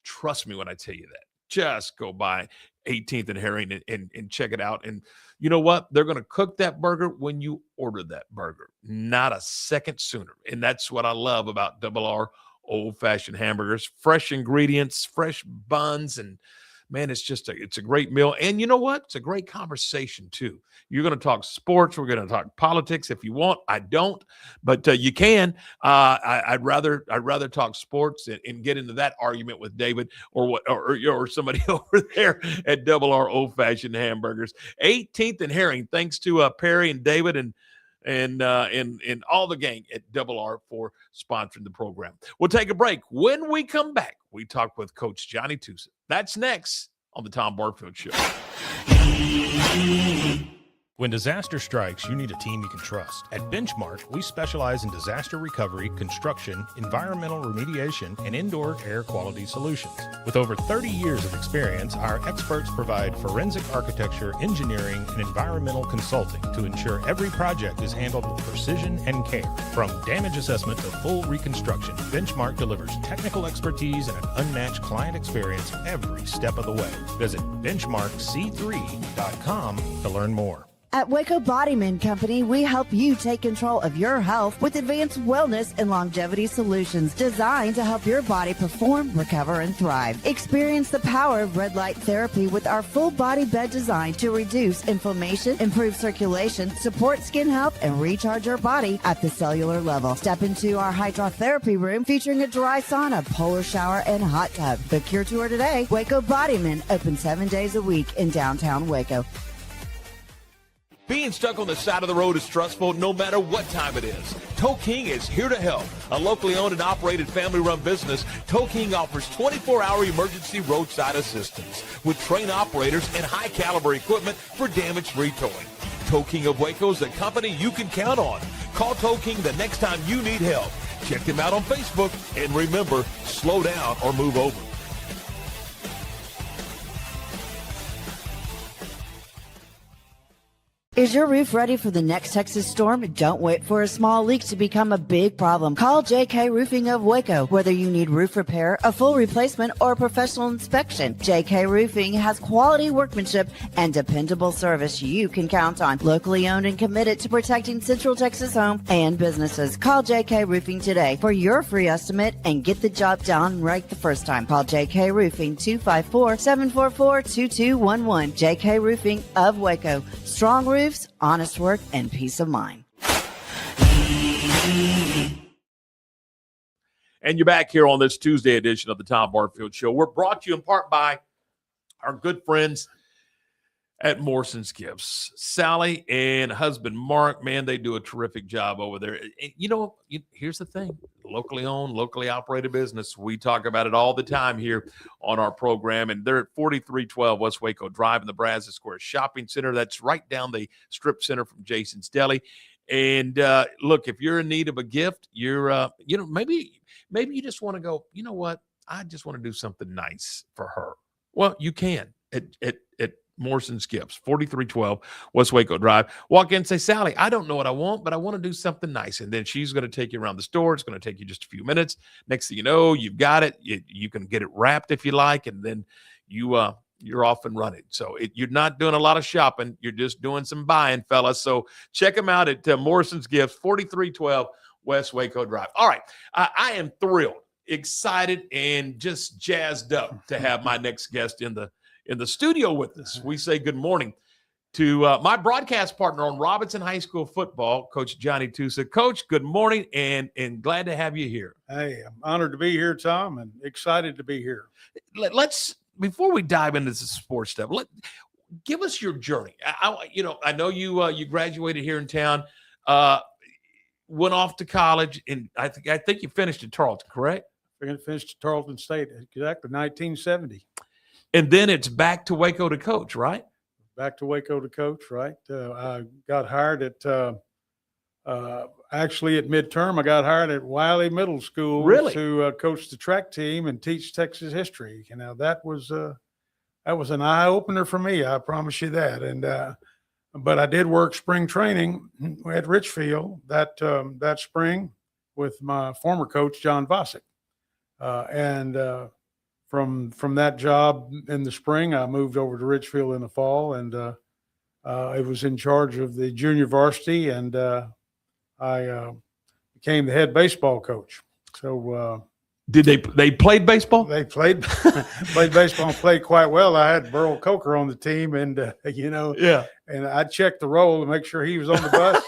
Trust me when I tell you that. Just go by 18th and Herring and check it out. And you know what? They're going to cook that burger when you order that burger, not a second sooner. And that's what I love about Double R Old Fashioned Hamburgers. Fresh ingredients, fresh buns, and man, it's a great meal. And you know what? It's a great conversation, too. You're going to talk sports. We're going to talk politics if you want. I don't, but you can. I'd rather talk sports and get into that argument with David or somebody over there at Double R Old Fashioned Hamburgers. 18th and Herring. Thanks to Perry and David and all the gang at Double R for sponsoring the program. We'll take a break. When we come back, we talk with Coach Johnny Tusa. That's next on the Tom Barfield Show.
When disaster strikes, you need a team you can trust. At Benchmark, we specialize in disaster recovery, construction, environmental remediation, and indoor air quality solutions. With over 30 years of experience, our experts provide forensic architecture, engineering, and environmental consulting to ensure every project is handled with precision and care. From damage assessment to full reconstruction, Benchmark delivers technical expertise and an unmatched client experience every step of the way. Visit benchmarkc3.com to learn more.
At Waco Bodyman Company, we help you take control of your health with advanced wellness and longevity solutions designed to help your body perform, recover, and thrive. Experience the power of red light therapy with our full body bed design to reduce inflammation, improve circulation, support skin health, and recharge your body at the cellular level. Step into our hydrotherapy room featuring a dry sauna, polar shower, and hot tub. Book your tour today. Waco Bodyman, open 7 days a week in downtown Waco.
Being stuck on the side of the road is stressful no matter what time it is. Toe King is here to help. A locally owned and operated family-run business, Toe King offers 24-hour emergency roadside assistance with trained operators and high-caliber equipment for damage-free towing. Toe King of Waco is a company you can count on. Call Toe King the next time you need help. Check them out on Facebook, and remember, slow down or move over.
Is your roof ready for the next Texas storm? Don't wait for a small leak to become a big problem. Call JK Roofing of Waco. Whether you need roof repair, a full replacement, or a professional inspection, JK Roofing has quality workmanship and dependable service you can count on. Locally owned and committed to protecting Central Texas homes and businesses. Call JK Roofing today for your free estimate and get the job done right the first time. Call JK Roofing 254-744-2211. JK Roofing of Waco. Strong roofs, honest work, and peace of mind.
And you're back here on this Tuesday edition of the Tom Barfield Show. We're brought to you in part by our good friends at Morrison's Gifts. Sally and husband Mark, man, they do a terrific job over there. And here's the thing. Locally owned, locally operated business. We talk about it all the time here on our program. And they're at 4312 West Waco Drive in the Brazos Square Shopping Center. That's right down the strip center from Jason's Deli. And look, if you're in need of a gift, you're, maybe you just want to go, you know what? I just want to do something nice for her. Well, you can at Morrison's Gifts, 4312 West Waco Drive. Walk in and say, Sally, I don't know what I want, but I want to do something nice. And then she's going to take you around the store. It's going to take you just a few minutes. Next thing you know, you've got it. You can get it wrapped if you like, and then you're off and running. So you're not doing a lot of shopping. You're just doing some buying, fellas. So check them out at Morrison's Gifts, 4312 West Waco Drive. All right. I am thrilled, excited, and just jazzed up to have my next guest in the studio with us. We say good morning to my broadcast partner on Robinson High School football, Coach Johnny Tusa. Coach, good morning, and glad to have you here.
Hey, I'm honored to be here, Tom, and excited to be here.
Let's, before we dive into this sports stuff, give us your journey. I know you graduated here in town, went off to college, and I think you finished at Tarleton, correct?
I finished at Tarleton State, exactly 1970.
And then it's back to Waco to coach, right?
Back to Waco to coach, right? I got hired at actually at midterm. I got hired at Wiley Middle School to coach the track team and teach Texas history. That was an eye opener for me. I promise you that. And but I did work spring training at Richfield that spring with my former coach John Vosick, From that job in the spring, I moved over to Richfield in the fall, and I was in charge of the junior varsity, and I became the head baseball coach. So,
did they played baseball?
They played baseball and played quite well. I had Burl Coker on the team, and and I checked the roll to make sure he was on the bus.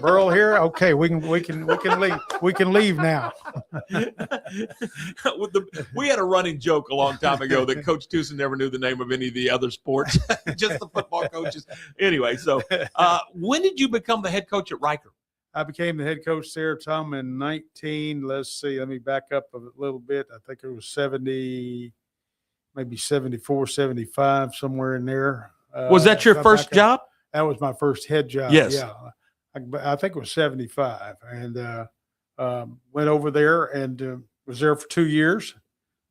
Burl here. Okay, we can leave. We can leave now.
We had a running joke a long time ago that Coach Tusa never knew the name of any of the other sports, just the football coaches. Anyway, so when did you become the head coach at Riker?
I became the head coach there, Tom, in 19. Let's see. Let me back up a little bit. I think it was 70, maybe 74, 75, somewhere in there.
Was that your first job?
That was my first head job.
Yes.
Yeah. I think it was 75, and went over there and was there for 2 years.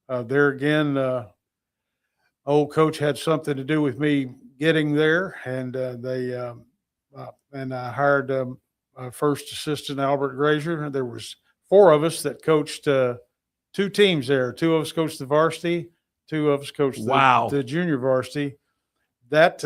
There again, old coach had something to do with me getting there, and and I hired first assistant Albert Grazier. There was 4 of us that coached 2 teams there. 2 of us coached the varsity, 2 of us coached the junior varsity. That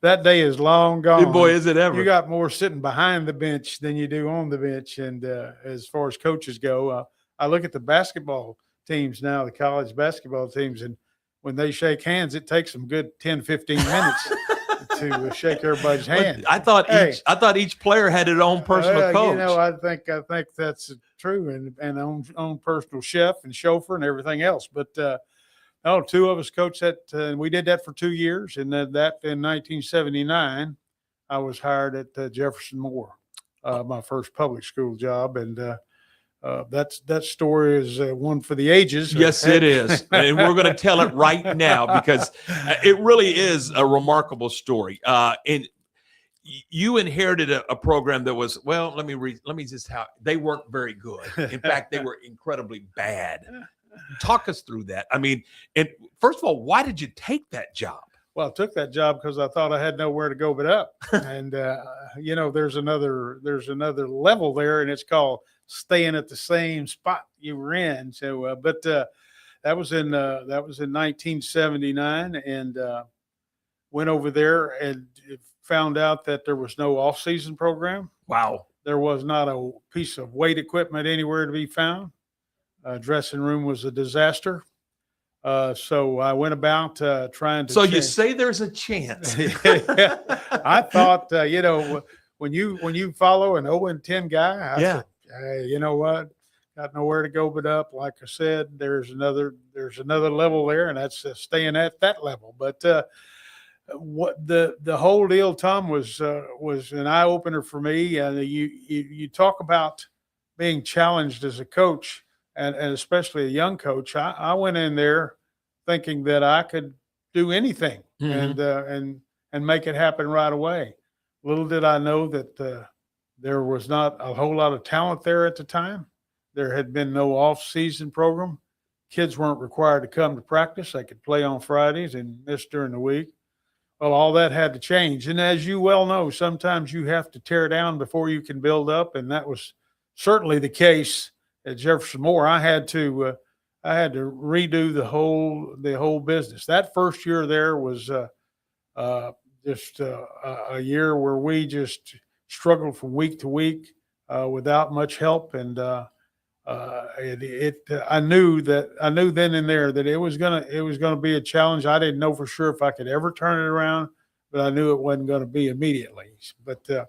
day is long gone.
Boy, is it ever.
You got more sitting behind the bench than you do on the bench. And as far as coaches go, I look at the basketball teams now, the college basketball teams, and when they shake hands, it takes them good 10, 15 minutes to shake everybody's hand.
I thought each player had its own personal coach.
I think that's true, and own personal chef and chauffeur and everything else. But 2 of us coached that, and we did that for 2 years. And then that in 1979, I was hired at Jefferson Moore, my first public school job. And that story is one for the ages.
Yes, it is. And we're going to tell it right now because it really is a remarkable story. And you inherited a program that was, well, they weren't very good. In fact, they were incredibly bad. Talk us through that. I mean, and first of all, why did you take that job?
Well, I took that job because I thought I had nowhere to go but up. And there's another level there, and it's called staying at the same spot you were in. So, that was in 1979, and went over there and found out that there was no off-season program.
Wow.
There was not a piece of weight equipment anywhere to be found. Dressing room was a disaster. So I went about trying to.
So you say there's a chance.
I thought, when you follow an 0-10 guy, I said, hey, you know what? Got nowhere to go but up. Like I said, there's another level there, and that's staying at that level. But what the whole deal, Tom, was an eye opener for me. You talk about being challenged as a coach, and especially a young coach. I went in there thinking that I could do anything and make it happen right away. Little did I know that there was not a whole lot of talent there at the time. There had been no off-season program. Kids weren't required to come to practice. They could play on Fridays and miss during the week. Well, all that had to change. And as you well know, sometimes you have to tear down before you can build up. And that was certainly the case at Jefferson Moore. I had to redo the whole business. That first year there was just a year where we just struggled from week to week without much help. And I knew then and there that it was gonna be a challenge. I didn't know for sure if I could ever turn it around, but I knew it wasn't going to be immediately. But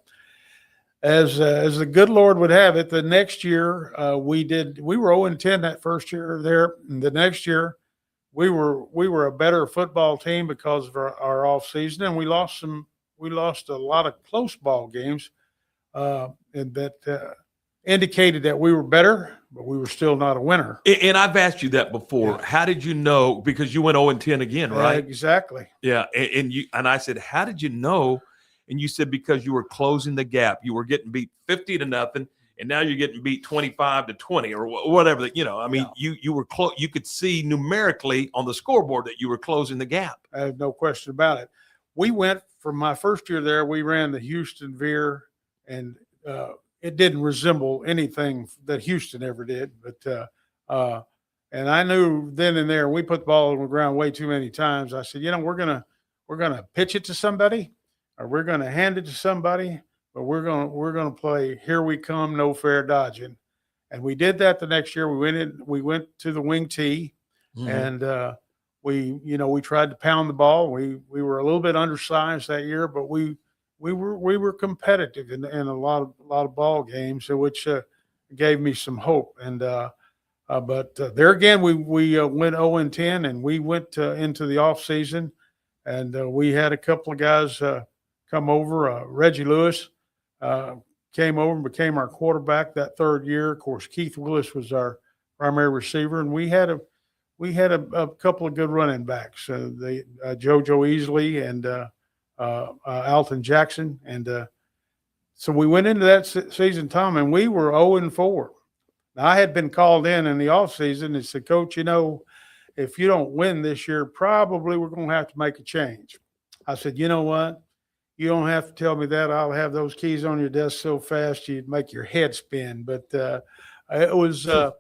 as the good Lord would have it, the next year we were 0-10 that first year there. And the next year we were a better football team because of our off season, and we lost a lot of close ball games, and that indicated that we were better, but we were still not a winner.
And I've asked you that before. Yeah. How did you know? Because you went 0-10 again, right?
Exactly.
Yeah. And I said, how did you know? And you said, because you were closing the gap. You were getting beat 50-0, and now you're getting beat 25-20 or whatever. You were close. You could see numerically on the scoreboard that you were closing the gap.
I have no question about it. We went from my first year there. We ran the Houston veer, and it didn't resemble anything that Houston ever did. But and I knew then and there, we put the ball on the ground way too many times. I said, we're gonna pitch it to somebody, or we're gonna hand it to somebody, but we're gonna play here we come, no fair dodging. And we did that the next year. We went to the wing tee, and we tried to pound the ball. We were a little bit undersized that year, but we were competitive in a lot of ball games, which gave me some hope. And but there again, we went 0-10, and we went into the off season, and we had a couple of guys come over. Reggie Lewis came over and became our quarterback that third year. Of course, Keith Willis was our primary receiver, and we had a couple of good running backs. JoJo Easley and Alton Jackson. And so we went into that season, Tom, and we were 0-4. Now, I had been called in the offseason and said, Coach, if you don't win this year, probably we're going to have to make a change. I said, you know what? You don't have to tell me that. I'll have those keys on your desk so fast you'd make your head spin. But it was a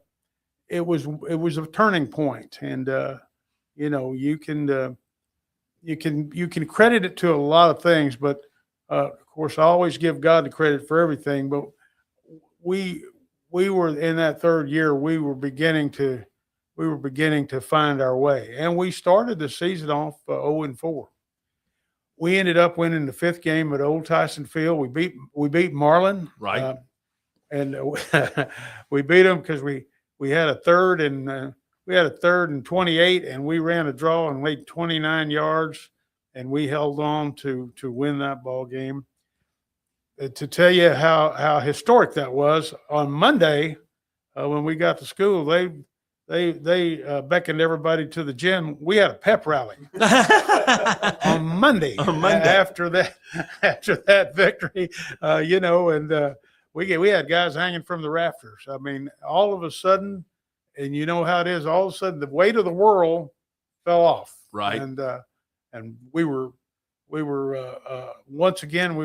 turning point, and you can credit it to a lot of things, but of course I always give God the credit for everything. But we were in that third year, we were beginning to find our way, and we started the season off 0-4. We ended up winning the fifth game at Old Tyson Field. We beat Marlin,
right?
And we beat them because we had a third and 28, and we ran a draw and made 29 yards, and we held on to win that ball game. To tell you how historic that was, on Monday when we got to school, they beckoned everybody to the gym. We had a pep rally on Monday. After that victory, and we had guys hanging from the rafters. I mean, all of a sudden, and you know how it is. All of a sudden, the weight of the world fell off.
Right.
And and we were once again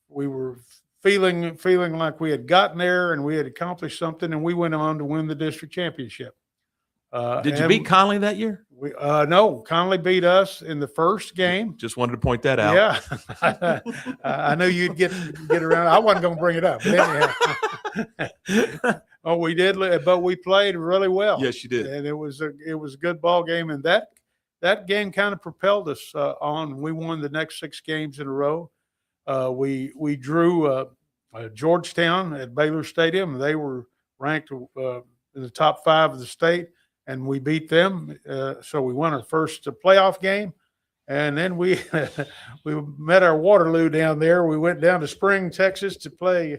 we were feeling like we had gotten there and we had accomplished something, and we went on to win the district championship.
Did you beat Conley that year?
No, Conley beat us in the first game.
Just wanted to point that out.
Yeah, I knew you'd get around. I wasn't going to bring it up. But anyhow. Oh, we did, but we played really well.
Yes, you did.
And it was a good ball game, and that game kind of propelled us on. We won the next 6 games in a row. We drew Georgetown at Baylor Stadium. They were ranked in the top 5 of the state, and we beat them. So we won our first playoff game. And then we met our Waterloo down there. We went down to Spring, Texas to play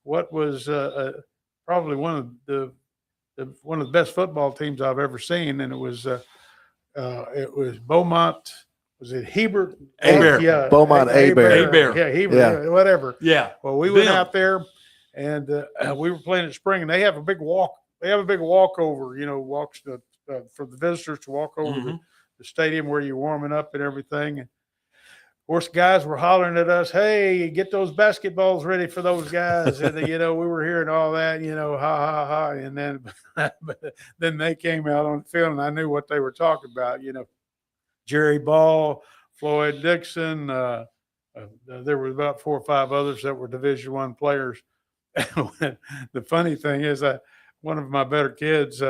what was probably one of the best football teams I've ever seen. And it was Beaumont. Was it Hebert?
Hebert.
Yeah,
Beaumont Hebert.
Yeah, Hebert. Yeah. Whatever.
Yeah.
Well, we went out there, and we were playing at Spring, and they have a big walk. They have a big walkover. Walks for the visitors to walk over the stadium where you're warming up and everything. And of course, guys were hollering at us, "Hey, get those basketballs ready for those guys!" And we were hearing all that, ha ha ha. And then they came out on the field, and I knew what they were talking about. Jerry Ball, Floyd Dixon. There were about 4 or 5 others that were Division I players. The funny thing is that one of my better kids,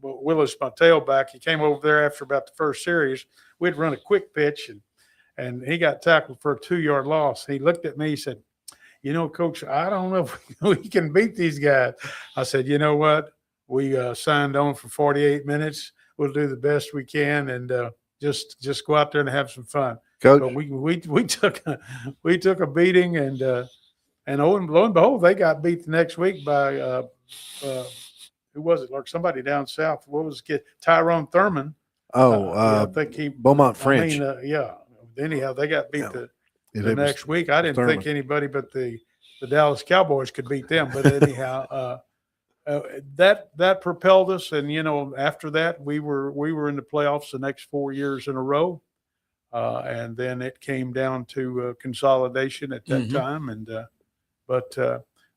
Willis, my tailback, he came over there after about the first series. We'd run a quick pitch, and he got tackled for a 2-yard loss. He looked at me, he said, Coach, I don't know if we can beat these guys. I said, you know what? We signed on for 48 minutes. We'll do the best we can, and just go out there and have some fun.
Coach,
but we took a beating, and lo and behold, they got beat the next week by who was it? Like somebody down south. What was the kid? Tyrone Thurman.
I think Beaumont French.
Yeah. Anyhow, they got beat the next week. I didn't think anybody but the Dallas Cowboys could beat them. But anyhow, that propelled us, and after that we were in the playoffs the next 4 years in a row, and then it came down to consolidation at that time, and but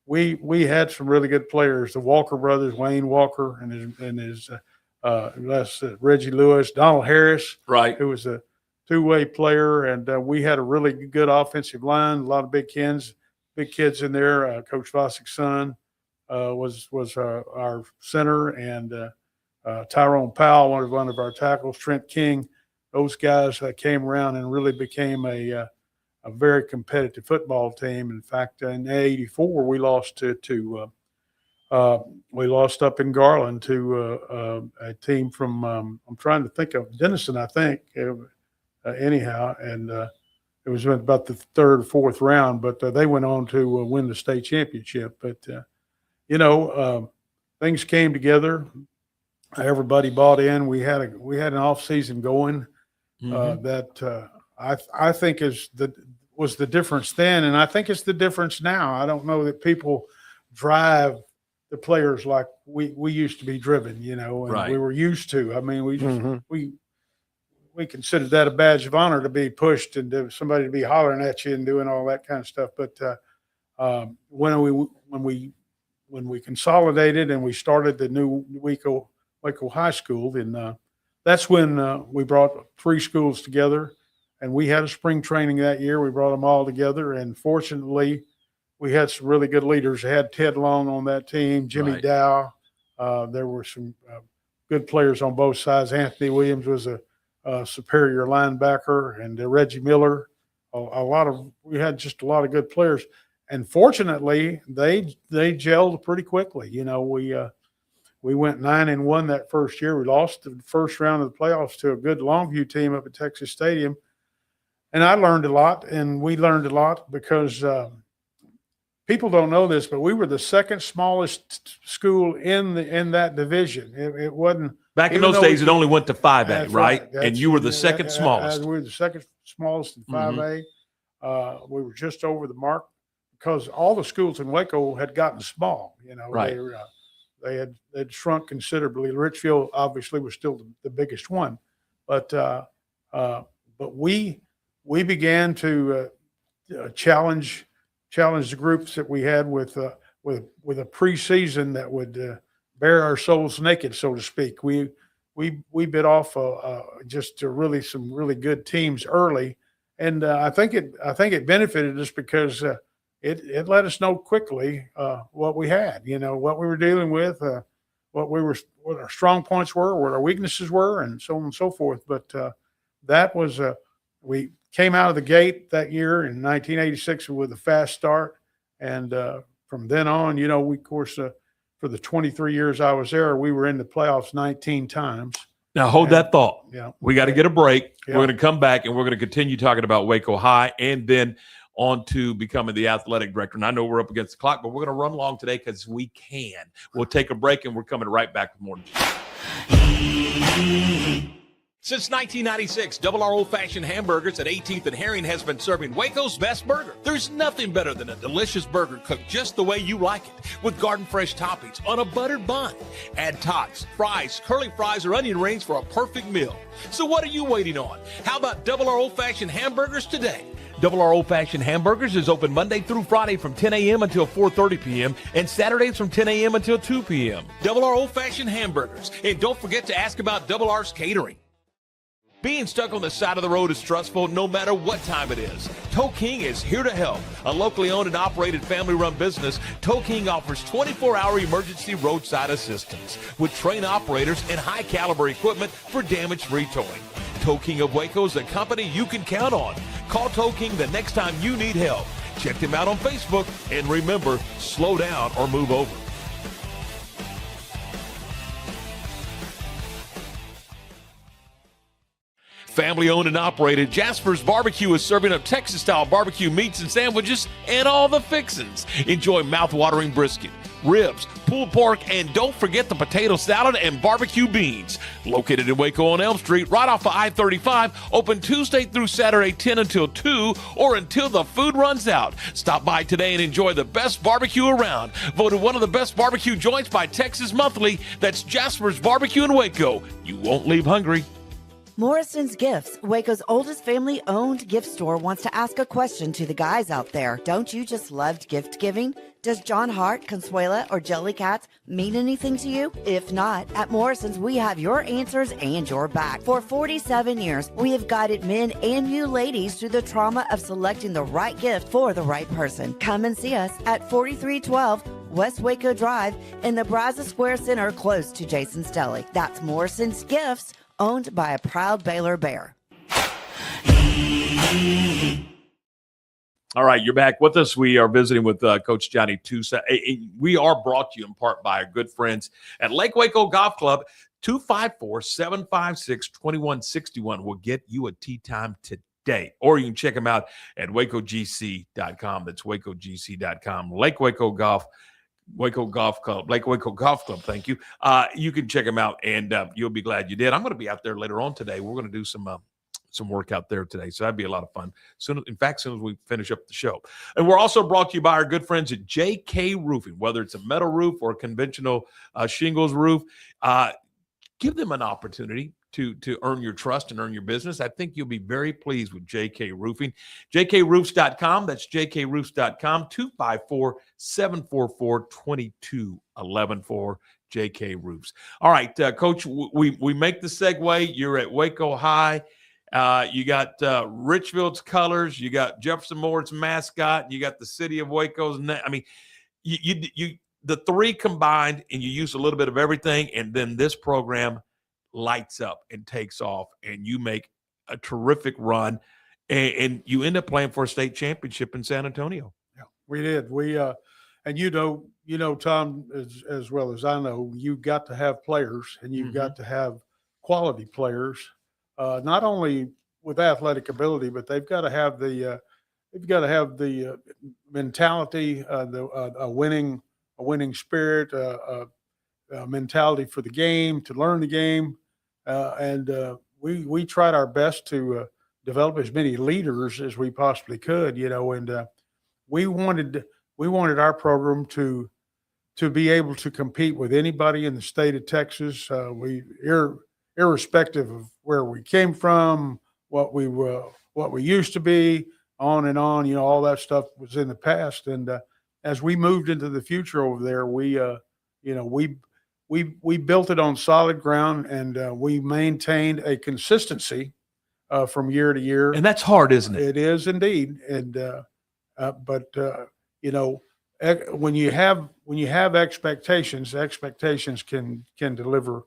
we had some really good players. The Walker brothers, Wayne Walker and his Reggie Lewis, Donald Harris,
right,
who was a two-way player, and we had a really good offensive line. A lot of big kids in there. Coach Vossick's son was our center, and Tyrone Powell, one of our tackles, Trent King. Those guys came around and really became a very competitive football team. In fact, in '84, we lost we lost up in Garland to a team from I'm trying to think of Denison, I think. Anyhow, and it was about the 3rd or 4th round, but they went on to win the state championship. But things came together. Everybody bought in. We had an off season going that I think was the difference then, and I think it's the difference now. I don't know that people drive the players like we used to be driven, and
right.
We were used to. I mean, we considered that a badge of honor to be pushed and to somebody to be hollering at you and doing all that kind of stuff. But when we consolidated and we started the new Waco High School, and that's when we brought 3 schools together, and we had a spring training that year. We brought them all together, and fortunately, we had some really good leaders. I had Ted Long on that team, Jimmy
right.
Dow. There were some good players on both sides. Anthony Williams was a superior linebacker, and Reggie Miller. We had just a lot of good players, and fortunately, they gelled pretty quickly. We went 9-1 that first year. We lost the first round of the playoffs to a good Longview team up at Texas Stadium, and I learned a lot, and we learned a lot because people don't know this, but we were the second smallest school in that division. It wasn't.
Back in those days, it only went to 5A, right? And you were the second smallest.
We were the second smallest in 5A. We were just over the mark because all the schools in Waco had gotten small.
Right.
They had shrunk considerably. Richfield obviously was still the biggest one, but But we began to challenge the groups that we had with a preseason that would bare our souls naked, so to speak. We bit off just really some really good teams early, and I think it benefited us because it let us know quickly what we had, what we were dealing with, what our strong points were, what our weaknesses were, and so on and so forth. But that was we came out of the gate that year in 1986 with a fast start, and from then on, we of course for the 23 years I was there, we were in the playoffs 19 times.
Now hold that thought.
Yeah,
we got to get a break.
Yeah.
We're going to come back and we're going to continue talking about Waco High and then on to becoming the athletic director. And I know we're up against the clock, but we're going to run long today because we can. We'll take a break and we're coming right back with more.
Since 1996, Double R Old Fashioned Hamburgers at 18th and Herring has been serving Waco's best burger. There's nothing better than a delicious burger cooked just the way you like it, with garden fresh toppings on a buttered bun. Add tots, fries, curly fries, or onion rings for a perfect meal. So what are you waiting on? How about Double R Old Fashioned Hamburgers today? Double R Old Fashioned Hamburgers is open Monday through Friday from 10 a.m. until 4:30 p.m. and Saturdays from 10 a.m. until 2 p.m. Double R Old Fashioned Hamburgers. And don't forget to ask about Double R's catering. Being stuck on the side of the road is stressful no matter what time it is. Tow King is here to help. A locally owned and operated family-run business, Tow King offers 24-hour emergency roadside assistance with trained operators and high-caliber equipment for damage-free towing. Tow King of Waco is a company you can count on. Call Tow King the next time you need help. Check them out on Facebook, and remember, slow down or move over. Family owned and operated, Jasper's Barbecue is serving up Texas-style barbecue meats and sandwiches and all the fixins. Enjoy mouth-watering brisket, ribs, pulled pork, and don't forget the potato salad and barbecue beans. Located in Waco on Elm Street, right off of I-35, open Tuesday through Saturday 10 until 2 or until the food runs out. Stop by today and enjoy the best barbecue around. Voted one of the best barbecue joints by Texas Monthly. That's Jasper's Barbecue in Waco. You won't leave hungry.
Morrison's Gifts, Waco's oldest family-owned gift store, wants to ask a question to the guys out there. Don't you just love gift giving? Does John Hart, Consuela, or Jellycats mean anything to you? If not, at Morrison's, we have your answers and your back. For 47 years, we have guided men and you ladies through the trauma of selecting the right gift for the right person. Come and see us at 4312 West Waco Drive in the Brazos Square Center, close to Jason's Deli. That's Morrison's Gifts, owned by a proud Baylor Bear.
All right, you're back with us. We are visiting with Coach Johnny Tusa. We are brought to you in part by our good friends at Lake Waco Golf Club. 254-756-2161 will get you a tee time today. Or you can check them out at wacogc.com. That's wacogc.com. Lake Waco Golf Club, Lake Waco Golf Club. Thank you. You can check them out, and you'll be glad you did. I'm going to be out there later on today. We're going to do some work out there today, so that'd be a lot of fun. Soon as we finish up the show. And we're also brought to you by our good friends at JK Roofing. Whether it's a metal roof or a conventional shingles roof, give them an opportunity to earn your trust and earn your business. I think you'll be very pleased with JK Roofing. JKRoofs.com. That's JKRoofs.com. 254-744-2211 for JK Roofs. All right, Coach, we make the segue. You're at Waco High. You got Richfield's colors. You got Jefferson Moore's mascot. You got the city of Waco's. I mean, you the three combined, and you use a little bit of everything, and then this program lights up and takes off, and you make a terrific run, and you end up playing for a state championship in San Antonio.
Yeah, we did. We and you know, Tom, as well as I know, you've got to have players, and you've got to have quality players, not only with athletic ability, but they've got to have the mentality, a winning spirit, a mentality for the game, to learn the game. And we tried our best to develop as many leaders as we possibly could, and we wanted our program to be able to compete with anybody in the state of Texas. Irrespective of where we came from, what we used to be, on and on. You know, all that stuff was in the past. And as we moved into the future over there, we built it on solid ground, and we maintained a consistency from year to year.
And that's hard, isn't it?
It is indeed. And when you have expectations can deliver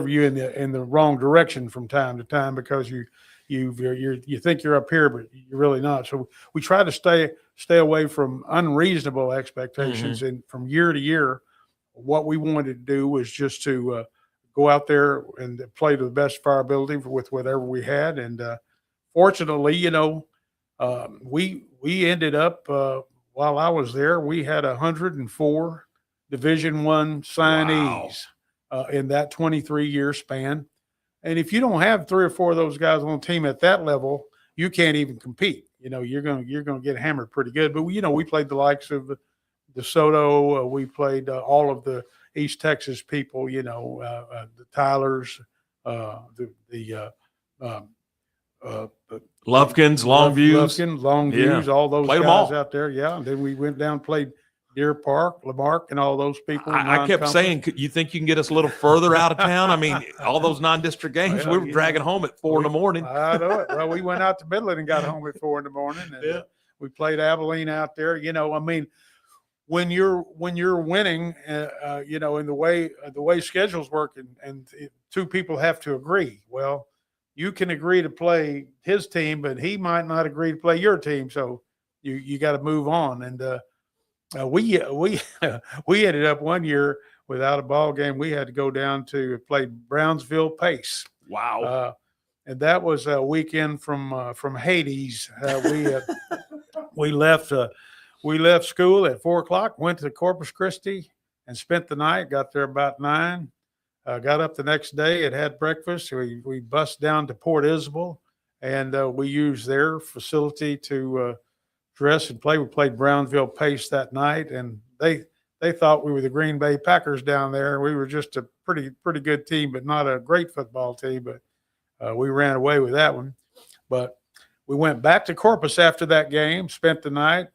you in the wrong direction from time to time, because you think you're up here, but you're really not. So we try to stay away from unreasonable expectations.
Mm-hmm.
And from year to year, what we wanted to do was just to go out there and play to the best of our ability with whatever we had. And fortunately, we ended up, while I was there, we had 104 Division I signees in that 23-year span. And if you don't have 3 or 4 of those guys on the team at that level, you can't even compete. You're gonna get hammered pretty good. But we played the likes of DeSoto. We played all of the East Texas people. The Tylers,
Lufkins,
Longviews, all those
played
guys out there. Yeah. And then we went down and played Deer Park, Lamarck, and all those people.
I kept saying, you think you can get us a little further out of town? I mean, all those non-district games, we were dragging home at 4 in the morning.
I know it. Well, we went out to Midland and got home at 4 in the morning. And we played Abilene out there. I mean, when you're winning, in the way schedules work, and 2 people have to agree. Well, you can agree to play his team, but he might not agree to play your team. So you got to move on. And we ended up one year without a ball game. We had to go down to play Brownsville Pace.
Wow.
And that was a weekend from Hades. We left school at 4:00, went to Corpus Christi and spent the night, got there about 9. Got up the next day and had breakfast. We bussed down to Port Isabel, and we used their facility to dress and play. We played Brownsville Pace that night, and they thought we were the Green Bay Packers down there. We were just a pretty good team, but not a great football team. But we ran away with that one. But we went back to Corpus after that game, spent the night.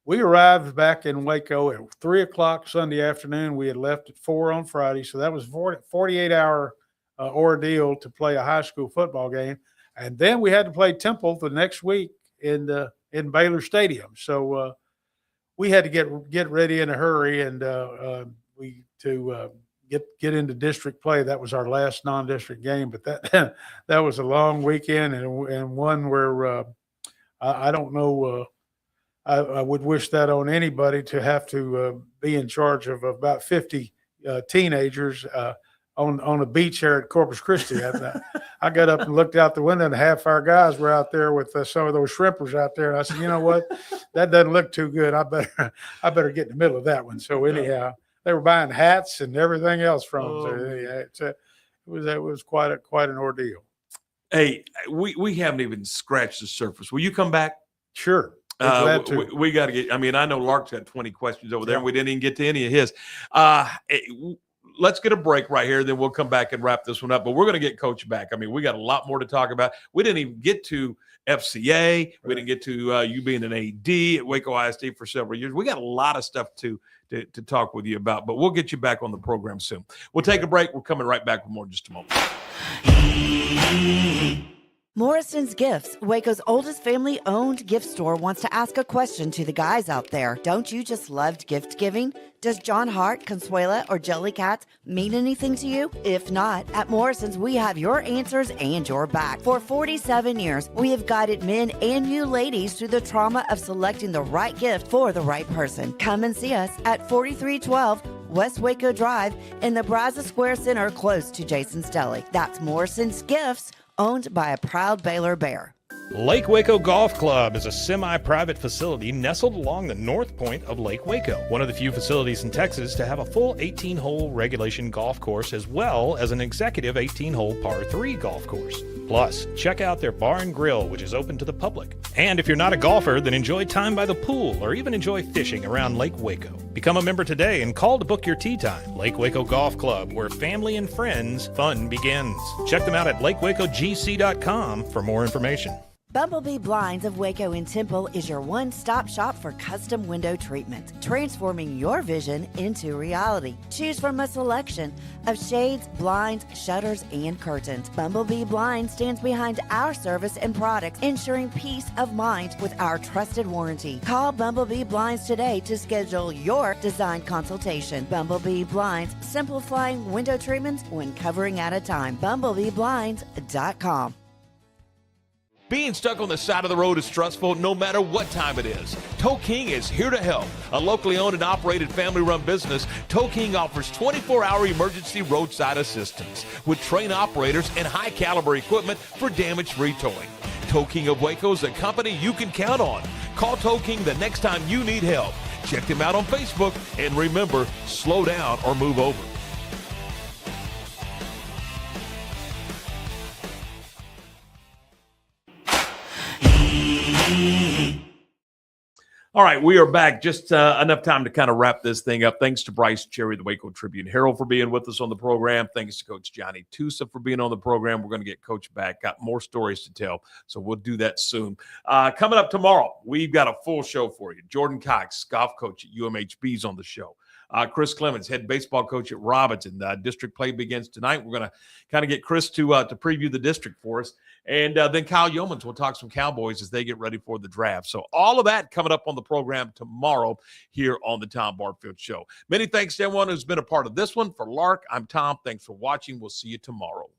We arrived back in Waco at 3:00 Sunday afternoon. We had left at 4 on Friday, so that was 48-hour ordeal to play a high school football game. And then we had to play Temple the next week in Baylor Stadium. So we had to get ready in a hurry, and get into district play. That was our last non-district game, but that was a long weekend, and one where I don't know. I would wish that on anybody, to have to be in charge of about 50 teenagers on a beach here at Corpus Christi. I got up and looked out the window, and half our guys were out there with some of those shrimpers out there. And I said, you know what? That doesn't look too good. I better get in the middle of that one. So anyhow, they were buying hats and everything else from them. So it was quite an ordeal.
Hey, we haven't even scratched the surface. Will you come back?
Sure. Glad to.
We got to get. I mean, I know Lark's got 20 questions over there, and we didn't even get to any of his. Let's get a break right here, then we'll come back and wrap this one up. But we're going to get Coach back. I mean, we got a lot more to talk about. We didn't even get to FCA. Right. We didn't get to you being an AD at Waco ISD for several years. We got a lot of stuff to talk with you about, but we'll get you back on the program soon. We'll take a break. We're coming right back with more in just a moment.
Morrison's Gifts, Waco's oldest family-owned gift store, wants to ask a question to the guys out there. Don't you just love gift giving? Does John Hart, Consuela, or Jellycats mean anything to you? If not, at Morrison's, we have your answers and your back. For 47 years, we have guided men and you ladies through the trauma of selecting the right gift for the right person. Come and see us at 4312 West Waco Drive in the Brazos Square Center, close to Jason's Deli. That's Morrison's Gifts, owned by a proud Baylor Bear.
Lake Waco Golf Club is a semi-private facility nestled along the north point of Lake Waco, one of the few facilities in Texas to have a full 18-hole regulation golf course as well as an executive 18-hole par 3 golf course. Plus, check out their bar and grill, which is open to the public. And if you're not a golfer, then enjoy time by the pool or even enjoy fishing around Lake Waco. Become a member today and call to book your tee time. Lake Waco Golf Club, where family and friends fun begins. Check them out at lakewacogc.com for more information.
Bumblebee Blinds of Waco and Temple is your one-stop shop for custom window treatment, transforming your vision into reality. Choose from a selection of shades, blinds, shutters, and curtains. Bumblebee Blinds stands behind our service and products, ensuring peace of mind with our trusted warranty. Call Bumblebee Blinds today to schedule your design consultation. Bumblebee Blinds, simplifying window treatments one covering at a time. BumblebeeBlinds.com.
Being stuck on the side of the road is stressful no matter what time it is. Tow King is here to help. A locally owned and operated family-run business, Tow King offers 24-hour emergency roadside assistance with trained operators and high-caliber equipment for damage-free towing. Tow King of Waco is a company you can count on. Call Tow King the next time you need help. Check them out on Facebook, and remember, slow down or move over. All right, we are back. Just enough time to kind of wrap this thing up. Thanks to Brice Cherry, the Waco Tribune Herald, for being with us on the program. Thanks to Coach Johnny Tusa for being on the program. We're going to get Coach back. Got more stories to tell, so we'll do that soon. Coming up tomorrow, we've got a full show for you. Jordan Cox, golf coach at UMHB, is on the show. Chris Clemens, head baseball coach at Robinson. District play begins tonight. We're going to kind of get Chris to preview the district for us. And then Kyle Yeomans will talk some Cowboys as they get ready for the draft. So all of that coming up on the program tomorrow here on the Tom Barfield Show. Many thanks to everyone who's been a part of this one. For Lark, I'm Tom. Thanks for watching. We'll see you tomorrow.